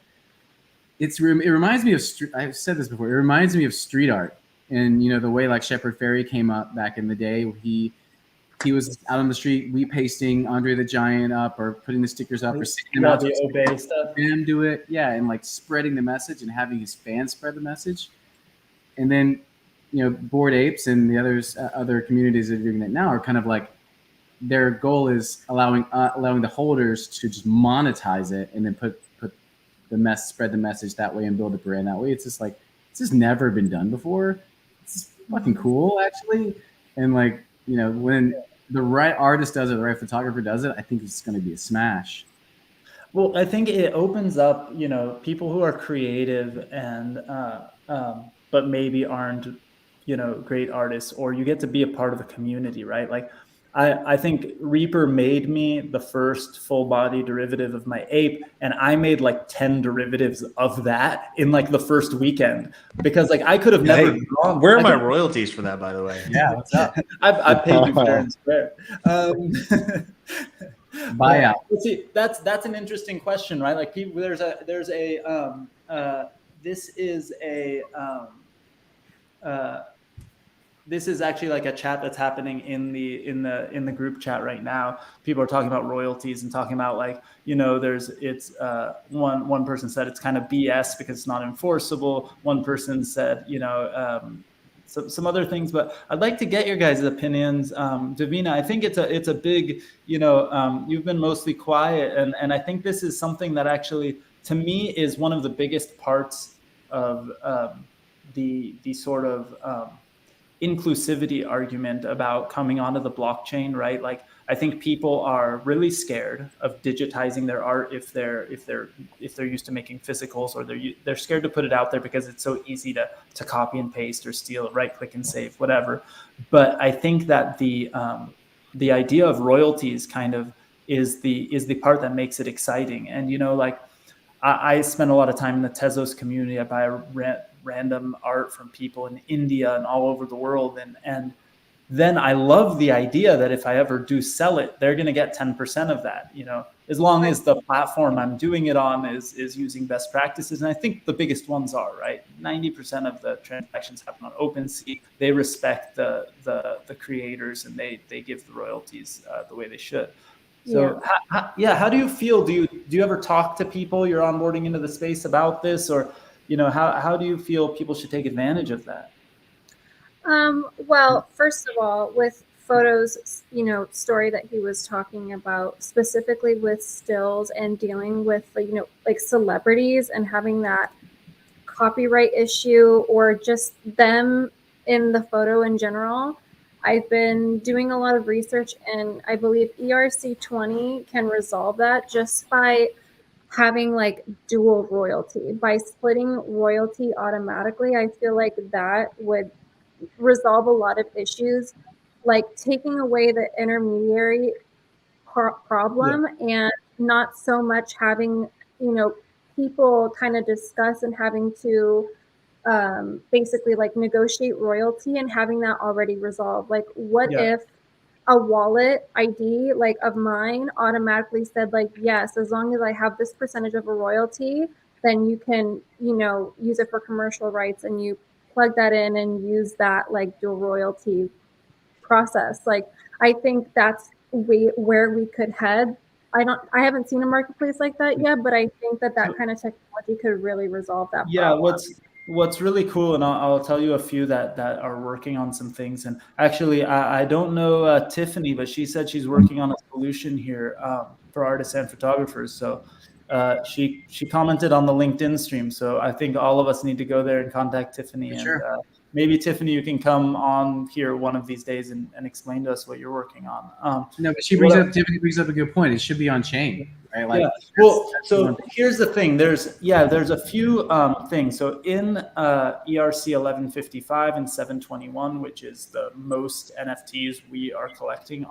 it reminds me of, I've said this before, it reminds me of street art. And, you know, the way like Shepard Fairey came up back in the day, he was out on the street wheat pasting Andre the Giant up or putting the stickers up or sending them out to obey stuff. Him do it. Yeah. And like spreading the message and having his fans spread the message. And then, you know, Bored Apes and the other communities that are doing it now are kind of like, their goal is allowing the holders to just monetize it and then spread the message that way and build a brand that way. It's just like, it's just never been done before. It's fucking cool, actually. And like, you know, when the right artist does it, the right photographer does it, I think it's going to be a smash. Well, I think it opens up, you know, people who are creative and but maybe aren't, you know, great artists, or you get to be a part of a community, right? Like I think Reaper made me the first full body derivative of my ape, and I made like 10 derivatives of that in like the first weekend because like I could have never. Hey, where are my royalties for that, by the way? Yeah, what's up? I paid you fair and square. Buyout. See, that's an interesting question, right? Like people, this is actually like a chat that's happening in the group chat right now. People are talking about royalties and talking about like, you know, one person said it's kind of BS because it's not enforceable. One person said, you know, some other things, but I'd like to get your guys' opinions. Divina, I think it's a big, you know, you've been mostly quiet, and I think this is something that actually, to me, is one of the biggest parts of the sort of inclusivity argument about coming onto the blockchain, right? Like I think people are really scared of digitizing their art if they're used to making physicals, or they're scared to put it out there because it's so easy to copy and paste or steal, right click and save, whatever. But I think that the idea of royalties kind of is the part that makes it exciting. And you know, like I spend a lot of time in the Tezos community. I buy random art from people in India and all over the world. And then I love the idea that if I ever do sell it, they're going to get 10% of that, you know, as long as the platform I'm doing it on is using best practices. And I think the biggest ones are, right? 90% of the transactions happen on OpenSea. They respect the creators, and they give the royalties the way they should. So how do you feel? Do you ever talk to people you're onboarding into the space about this, or, you know, how do you feel people should take advantage of that? Well, first of all, with Photo's, you know, story that he was talking about, specifically with stills and dealing with, you know, like celebrities and having that copyright issue, or just them in the photo in general, I've been doing a lot of research, and I believe ERC20 can resolve that just by having like dual royalty. By splitting royalty automatically, I feel like that would resolve a lot of issues, like taking away the intermediary problem, and not so much having, you know, people kind of discuss and having to basically like negotiate royalty, and having that already resolved. Like what if a wallet ID like of mine automatically said like, yes, as long as I have this percentage of a royalty, then you can, you know, use it for commercial rights, and you plug that in and use that like dual royalty process. Like I think that's where we could head. I haven't seen a marketplace like that yet, but I think that kind of technology could really resolve that problem. what's really cool, and I'll tell you a few that are working on some things. And actually, I don't know Tiffany, but she said she's working on a solution here for artists and photographers. So she commented on the LinkedIn stream. So I think all of us need to go there and contact Tiffany. And sure. Maybe Tiffany, you can come on here one of these days and explain to us what you're working on. No, but Tiffany brings up a good point. It should be on chain, right? Like, yeah. Well, so here's the thing. There's a few things. So in ERC 1155 and 721, which is the most NFTs we are collecting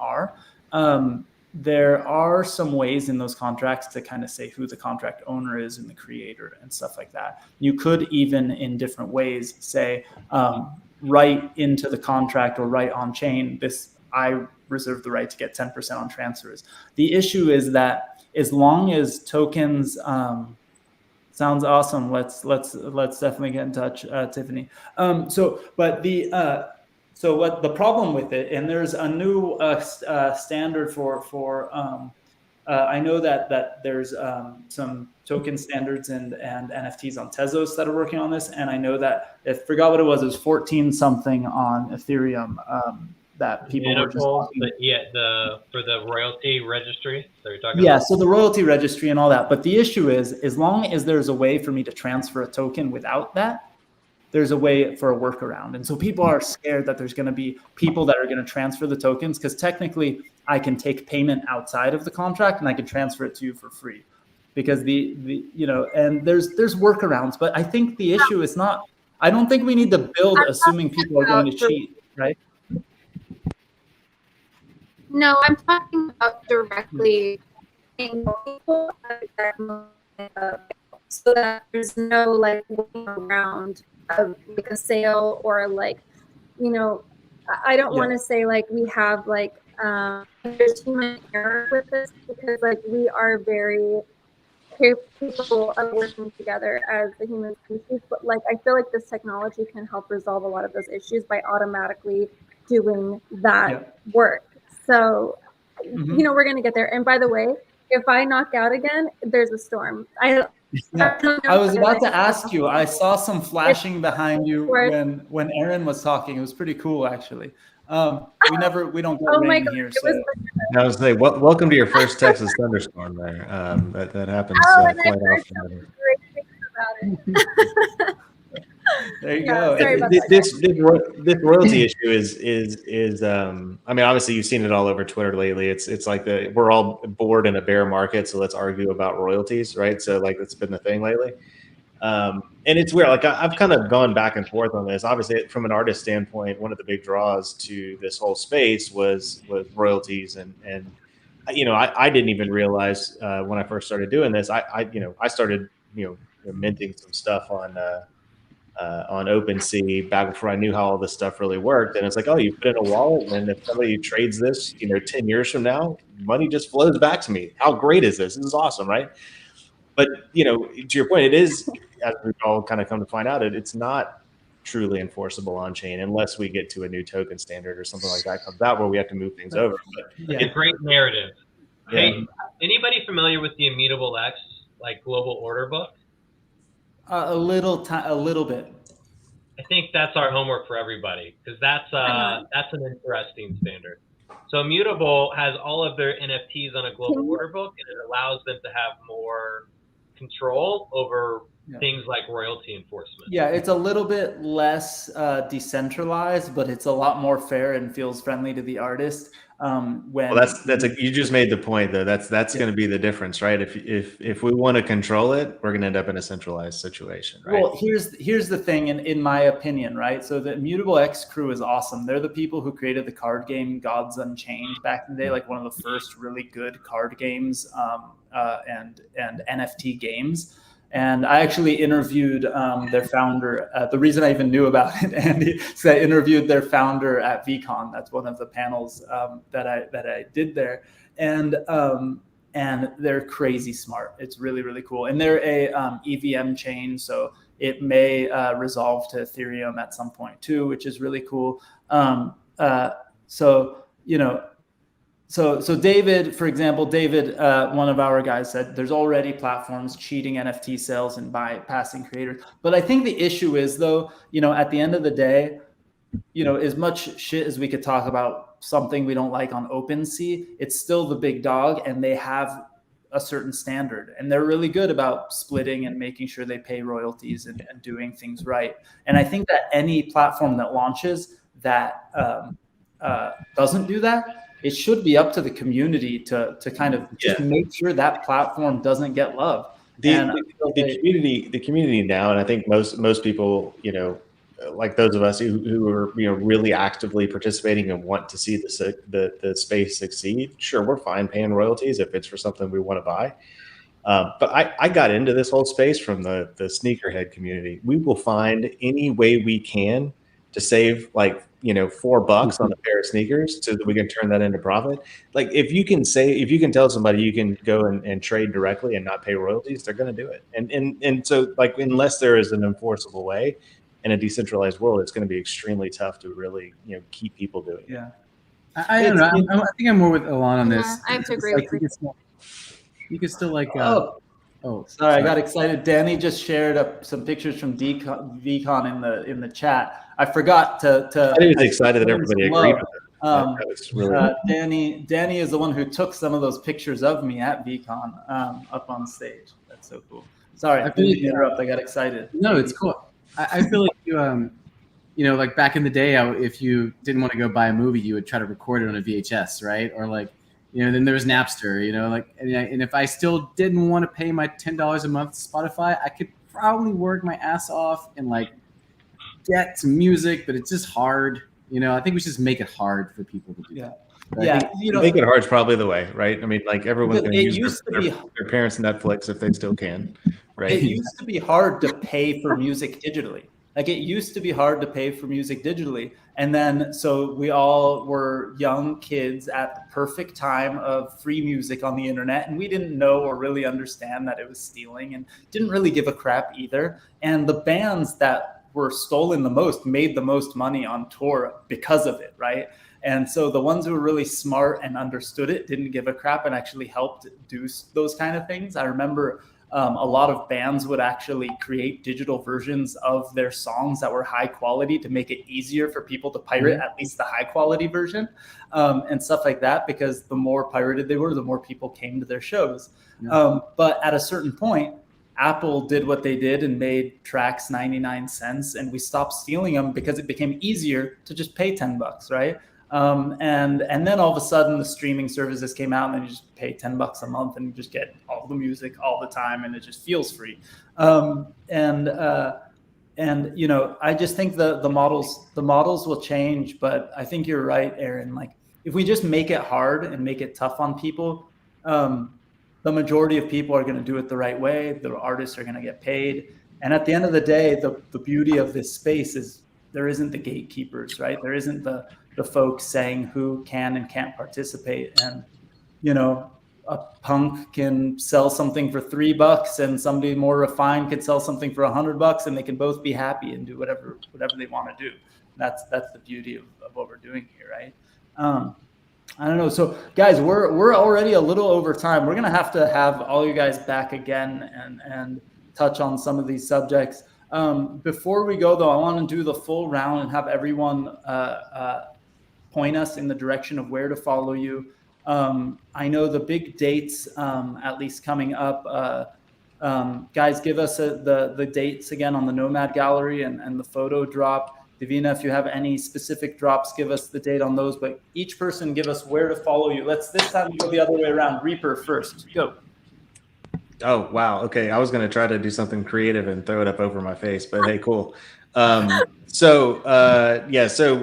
there are some ways in those contracts to kind of say who the contract owner is and the creator and stuff like that. You could even in different ways say write into the contract or write on chain, I reserve the right to get 10% on transfers. The issue is that as long as tokens sounds awesome, let's definitely get in touch, Tiffany. So what the problem with it, and there's a new standard for I know that there's some token standards and NFTs on Tezos that are working on this, and I know that I forgot what it was 14 something on Ethereum that people were just talking. For the royalty registry that you're talking about. So the royalty registry and all that. But the issue is, as long as there's a way for me to transfer a token without that, there's a way for a workaround. And so people are scared that there's going to be people that are going to transfer the tokens, because technically I can take payment outside of the contract and I can transfer it to you for free, because and there's workarounds. But I think the issue is not, I don't think we need to build assuming people are going to cheat, right? No, I'm talking about directly paying people so that there's no like working around like a sale, or like, I don't want to say like we have like there's human error with this, because like we are very capable of working together as the human species, but like I feel like this technology can help resolve a lot of those issues by automatically doing that work. So we're going to get there. And by the way, if I knock out again, there's a storm. I was about to ask you. I saw some flashing behind you when Aaron was talking. It was pretty cool, actually. We don't get rain here. So. I was saying, welcome to your first Texas thunderstorm. There, that happens quite often. There you go. Sorry about this royalty issue is I mean, obviously you've seen it all over Twitter lately. It's like we're all bored in a bear market, so let's argue about royalties, right? So like that's been the thing lately. And it's weird. Like I've kind of gone back and forth on this. Obviously, from an artist standpoint, one of the big draws to this whole space was royalties, and I didn't even realize when I first started doing this. I started minting some stuff on OpenSea back before I knew how all this stuff really worked. And it's like, oh, you put in a wallet, and if somebody trades this, 10 years from now, money just flows back to me. How great is this? This is awesome, right? But, to your point, it is, as we've all kind of come to find out, it's not truly enforceable on chain unless we get to a new token standard or something like that comes out where we have to move things over. But it's a great narrative. Yeah. Hey, anybody familiar with the Immutable X, like global order book? A little bit. I think that's our homework for everybody, because that's an interesting standard. So Immutable has all of their NFTs on a global order book, and it allows them to have more control over things like royalty enforcement. Yeah, it's a little bit less decentralized, but it's a lot more fair and feels friendly to the artist. You just made the point though. That's going to be the difference, right? If we want to control it, we're going to end up in a centralized situation, right? Well, here's the thing, in my opinion, right? So the Immutable X crew is awesome. They're the people who created the card game Gods Unchained back in the day, like one of the first really good card games and NFT games. And I actually interviewed their founder. The reason I even knew about it, Andy, is I interviewed their founder at VCon. That's one of the panels that I did there. And they're crazy smart. It's really, really cool. And they're a EVM chain, so it may resolve to Ethereum at some point too, which is really cool. So So David, for example, one of our guys said there's already platforms cheating NFT sales and bypassing creators. But I think the issue is, though, at the end of the day, as much shit as we could talk about something we don't like on OpenSea, it's still the big dog, and they have a certain standard, and they're really good about splitting and making sure they pay royalties and doing things right. And I think that any platform that launches that doesn't do that, it should be up to the community to kind of just make sure that platform doesn't get love. The community now, and I think most people, like those of us who are really actively participating and want to see the space succeed, sure, we're fine paying royalties if it's for something we want to buy. But I got into this whole space from the sneakerhead community. We will find any way we can to save $4 on a pair of sneakers so that we can turn that into profit. Like if you can tell somebody you can go and trade directly and not pay royalties, they're going to do it. And so unless there is an enforceable way in a decentralized world, it's going to be extremely tough to really keep people doing it. Yeah. I don't know. I think I'm more with Alon on this. I have to agree with you. You can still sorry, I got excited. Danny just shared up some pictures from VCon in the chat. I forgot to. I was excited that everybody agreed with it. Danny is the one who took some of those pictures of me at VCon up on stage. That's so cool. Sorry, I didn't interrupt. I got excited. No, it's cool. I feel like you, like back in the day, if you didn't want to go buy a movie, you would try to record it on a VHS, right? Or then there was Napster, and if I still didn't want to pay my $10 a month to Spotify, I could probably work my ass off and get some music, but it's just hard. I think we should just make it hard for people to do that. Make it hard is probably the way, right? I mean, everyone's going to use their parents' Netflix if they still can, right? It used to be hard to pay for music digitally. And then, so we all were young kids at the perfect time of free music on the internet. And we didn't know or really understand that it was stealing and didn't really give a crap either. And the bands that were stolen the most made the most money on tour because of it, right? And so the ones who were really smart and understood it didn't give a crap and actually helped do those kind of things. I remember a lot of bands would actually create digital versions of their songs that were high quality to make it easier for people to pirate at least the high quality version and stuff like that, because the more pirated they were, the more people came to their shows. But at a certain point, Apple did what they did and made tracks 99 cents, and we stopped stealing them because it became easier to just pay $10, right? And then all of a sudden the streaming services came out, and then you just pay $10 a month and you just get all the music all the time, and it just feels free. And I just think the models will change, but I think you're right, Aaron. If we just make it hard and make it tough on people, the majority of people are going to do it the right way. The artists are going to get paid. And at the end of the day, the beauty of this space is there isn't the gatekeepers, right? There isn't the folks saying who can and can't participate. And, a punk can sell something for $3 and somebody more refined could sell something for $100, and they can both be happy and do whatever they want to do. That's the beauty of what we're doing here, right? I don't know. So guys, we're already a little over time. We're going to have all you guys back again and touch on some of these subjects. Before we go though, I want to do the full round and have everyone point us in the direction of where to follow you. I know the big dates, at least coming up, guys, give us the dates again on the Nomad Gallery and the photo drop. Divina, if you have any specific drops, give us the date on those, but each person give us where to follow you. This time go the other way around. Reaper first, go. Oh, wow. Okay. I was going to try to do something creative and throw it up over my face, but hey, cool. So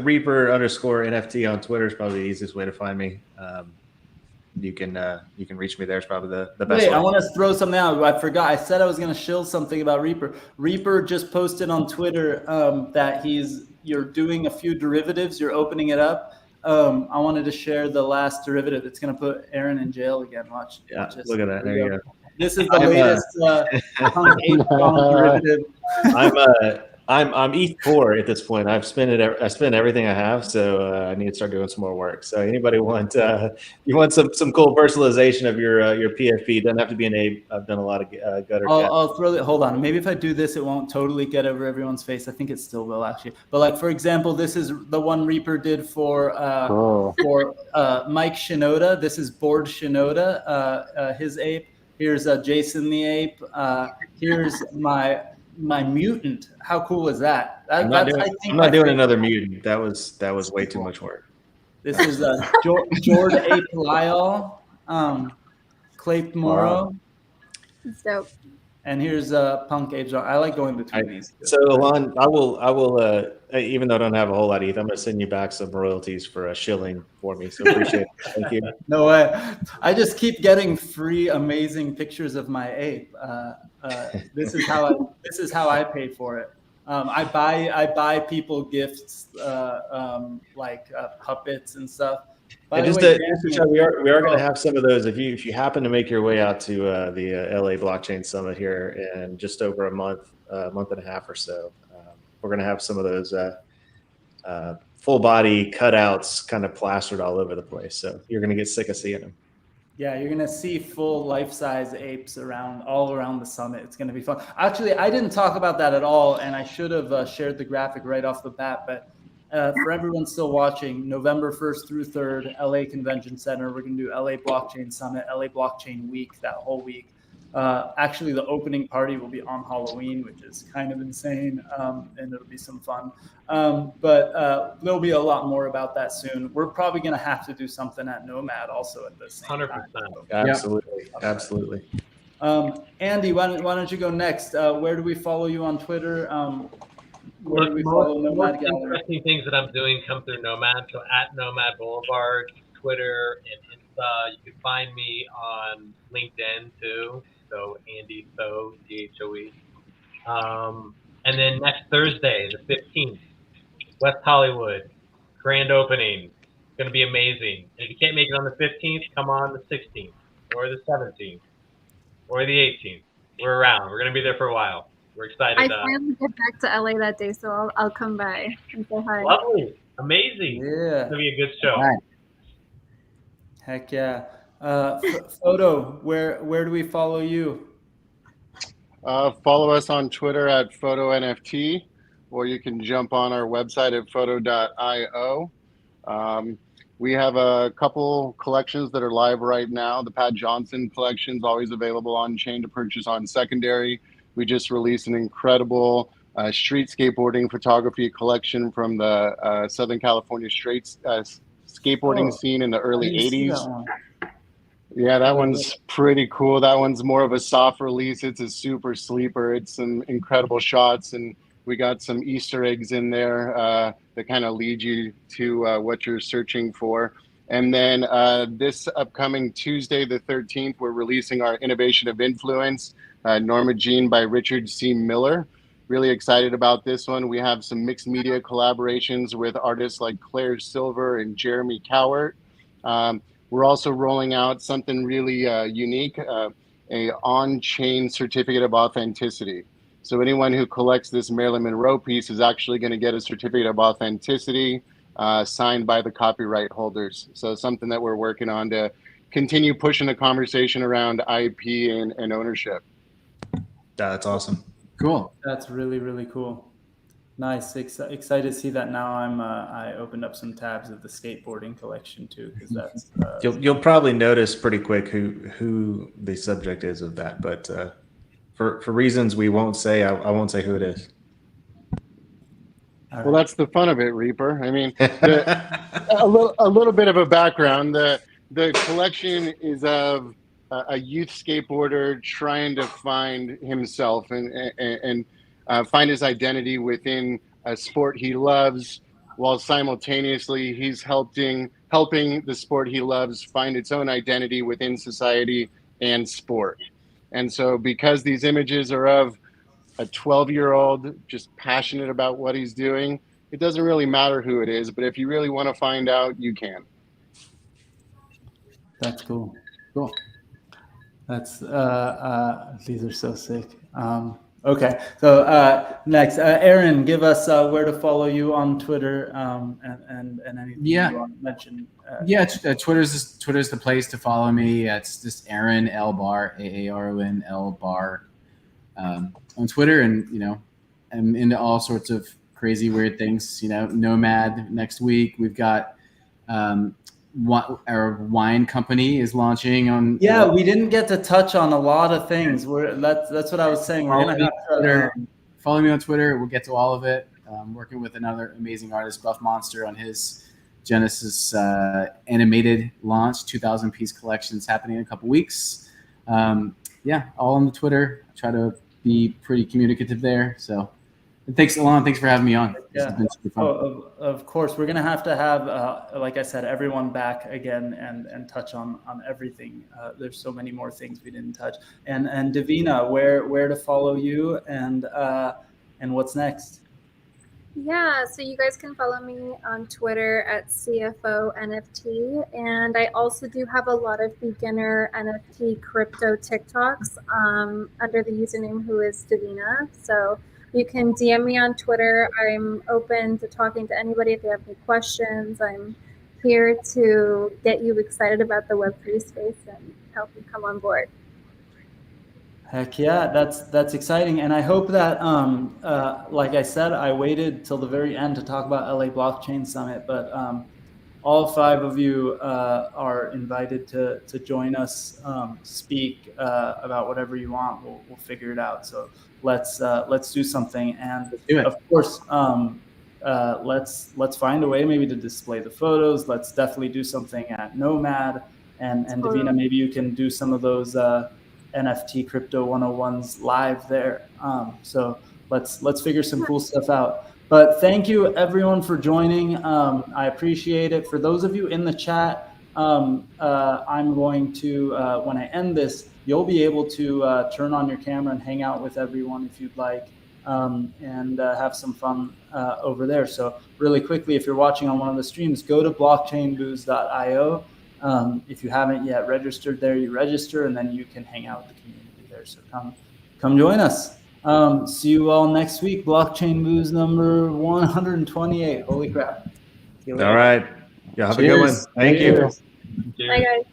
Reaper _NFT on Twitter is probably the easiest way to find me. You can reach me there. It's probably the best way. I want to throw something out. I forgot. I said I was going to shill something about Reaper. Reaper just posted on Twitter that you're doing a few derivatives. You're opening it up. I wanted to share the last derivative. It's going to put Aaron in jail again. Watch this. Look at that. There you go. This is the latest derivative. I'm E4 at this point. I spent everything I have, so I need to start doing some more work. So anybody want you want some cool personalization of your PFP? Doesn't have to be an ape. I've done a lot of gutter. I'll throw it. Hold on. Maybe if I do this, it won't totally get over everyone's face. I think it still will actually. But like for example, this is the one Reaper did for Mike Shinoda. This is Board Shinoda, his ape. Here's Jason the ape. Here's my mutant. How cool is that? I'm not doing another mutant. That was way too much work. This is Jord Ape Lyall, Clape Morrow. Wow. It's dope. And here's Punk Ape. I like going between these. So Alon, I will. Even though I don't have a whole lot of ETH, I'm going to send you back some royalties for a shilling for me. So appreciate it. Thank you. No way. I just keep getting free, amazing pictures of my ape. This is how I pay for it. I buy people gifts like puppets and stuff. And just to show, we are going to have some of those. If you happen to make your way out to the LA Blockchain Summit here in just over a month and a half or so, we're going to have some of those full body cutouts kind of plastered all over the place. So you're going to get sick of seeing them. Yeah, you're going to see full life-size apes all around the summit. It's going to be fun. Actually, I didn't talk about that at all, and I should have shared the graphic right off the bat. But for everyone still watching, November 1st through 3rd, LA Convention Center. We're going to do LA Blockchain Summit, LA Blockchain Week, that whole week. Actually, the opening party will be on Halloween, which is kind of insane, and it'll be some fun. But there'll be a lot more about that soon. We're probably going to have to do something at Nomad also at the same 100%. time. Absolutely. Yep. Absolutely. Andy, why don't you go next? Where do we follow you on Twitter? Where do we follow Nomad Gallery? Interesting things that I'm doing come through Nomad. So at Nomad Boulevard, Twitter, and Insta. You can find me on LinkedIn too. So Andy Thoe, Thoe. And then next Thursday, the 15th, West Hollywood, grand opening. It's going to be amazing. And if you can't make it on the 15th, come on the 16th or the 17th or the 18th. We're around. We're going to be there for a while. We're excited. I finally get back to LA that day, so I'll come by and say hi. Lovely. Amazing. Yeah. It's going to be a good show. Right. Heck yeah. Photo, where do we follow you? Follow us on Twitter at PhotoNFT, or you can jump on our website at photo.io. We have a couple collections that are live right now. The Pat Johnson collection is always available on chain to purchase on secondary. We just released an incredible street skateboarding photography collection from the Southern California street skateboarding scene in the early 80s. Yeah, that one's pretty cool. That one's more of a soft release. It's a super sleeper. It's some incredible shots, and we got some Easter eggs in there that kind of lead you to what you're searching for. And then this upcoming Tuesday, the 13th, we're releasing our Innovation of Influence, Norma Jean by Richard C. Miller. Really excited about this one. We have some mixed media collaborations with artists like Claire Silver and Jeremy Cowart. We're also rolling out something really unique, a on-chain certificate of authenticity. So anyone who collects this Marilyn Monroe piece is actually going to get a certificate of authenticity signed by the copyright holders. So something that we're working on to continue pushing the conversation around IP and ownership. That's awesome. Cool. That's really, really cool. Nice. Excited to see that now. I opened up some tabs of the skateboarding collection too, because that's you'll probably notice pretty quick who the subject is of that, but for reasons we won't say, I won't say who it is. Well, that's the fun of it, Reaper. I mean, a little bit of a background. The collection is of a youth skateboarder trying to find himself and find his identity within a sport he loves, while simultaneously he's helping the sport he loves find its own identity within society and sport. And so because these images are of a 12-year-old just passionate about what he's doing, it doesn't really matter who it is, but if you really want to find out, you can. That's cool. Cool. That's these are so sick. Okay, so next, Aaron, give us where to follow you on Twitter and anything you want to mention. Twitter's the place to follow me. It's just Aaron L Barr, AARON L Barr on Twitter, and I'm into all sorts of crazy weird things. Nomad next week. We've got our wine company is launching on. Yeah, we didn't get to touch on a lot of things. That's what I was saying. We're gonna have to follow me on Twitter. We'll get to all of it. Working with another amazing artist, Buff Monster, on his Genesis animated launch, 2,000-piece collection. It's happening in a couple weeks. All on the Twitter. I try to be pretty communicative there. So. Thanks, Alon. Thanks for having me on. This has been super fun. Of course, we're gonna have to have, like I said, everyone back again and touch on everything. There's so many more things we didn't touch. And Divina, where to follow you and what's next? Yeah, so you guys can follow me on Twitter at CFO NFT, and I also do have a lot of beginner NFT crypto TikToks under the username who is Divina. So you can DM me on Twitter. I'm open to talking to anybody if they have any questions. I'm here to get you excited about the Web3 space and help you come on board. Heck yeah, that's exciting. And I hope that, like I said, I waited till the very end to talk about LA Blockchain Summit, but all 5 of you are invited to join us, speak about whatever you want. We'll figure it out. So let's do something. And of course, let's find a way maybe to display the photos. Let's definitely do something at Nomad. And Divina, maybe you can do some of those NFT Crypto 101s live there. So let's figure some cool stuff out. But thank you everyone for joining. I appreciate it. For those of you in the chat, I'm going to, when I end this, you'll be able to turn on your camera and hang out with everyone if you'd like, and have some fun over there. So really quickly, if you're watching on one of the streams, go to blockchainbooze.io. If you haven't yet registered there, you register, and then you can hang out with the community there. So come join us. See you all next week. Blockchain Booze number 128. Holy crap. All right. Yeah, have a good one. Thank you. Bye, guys.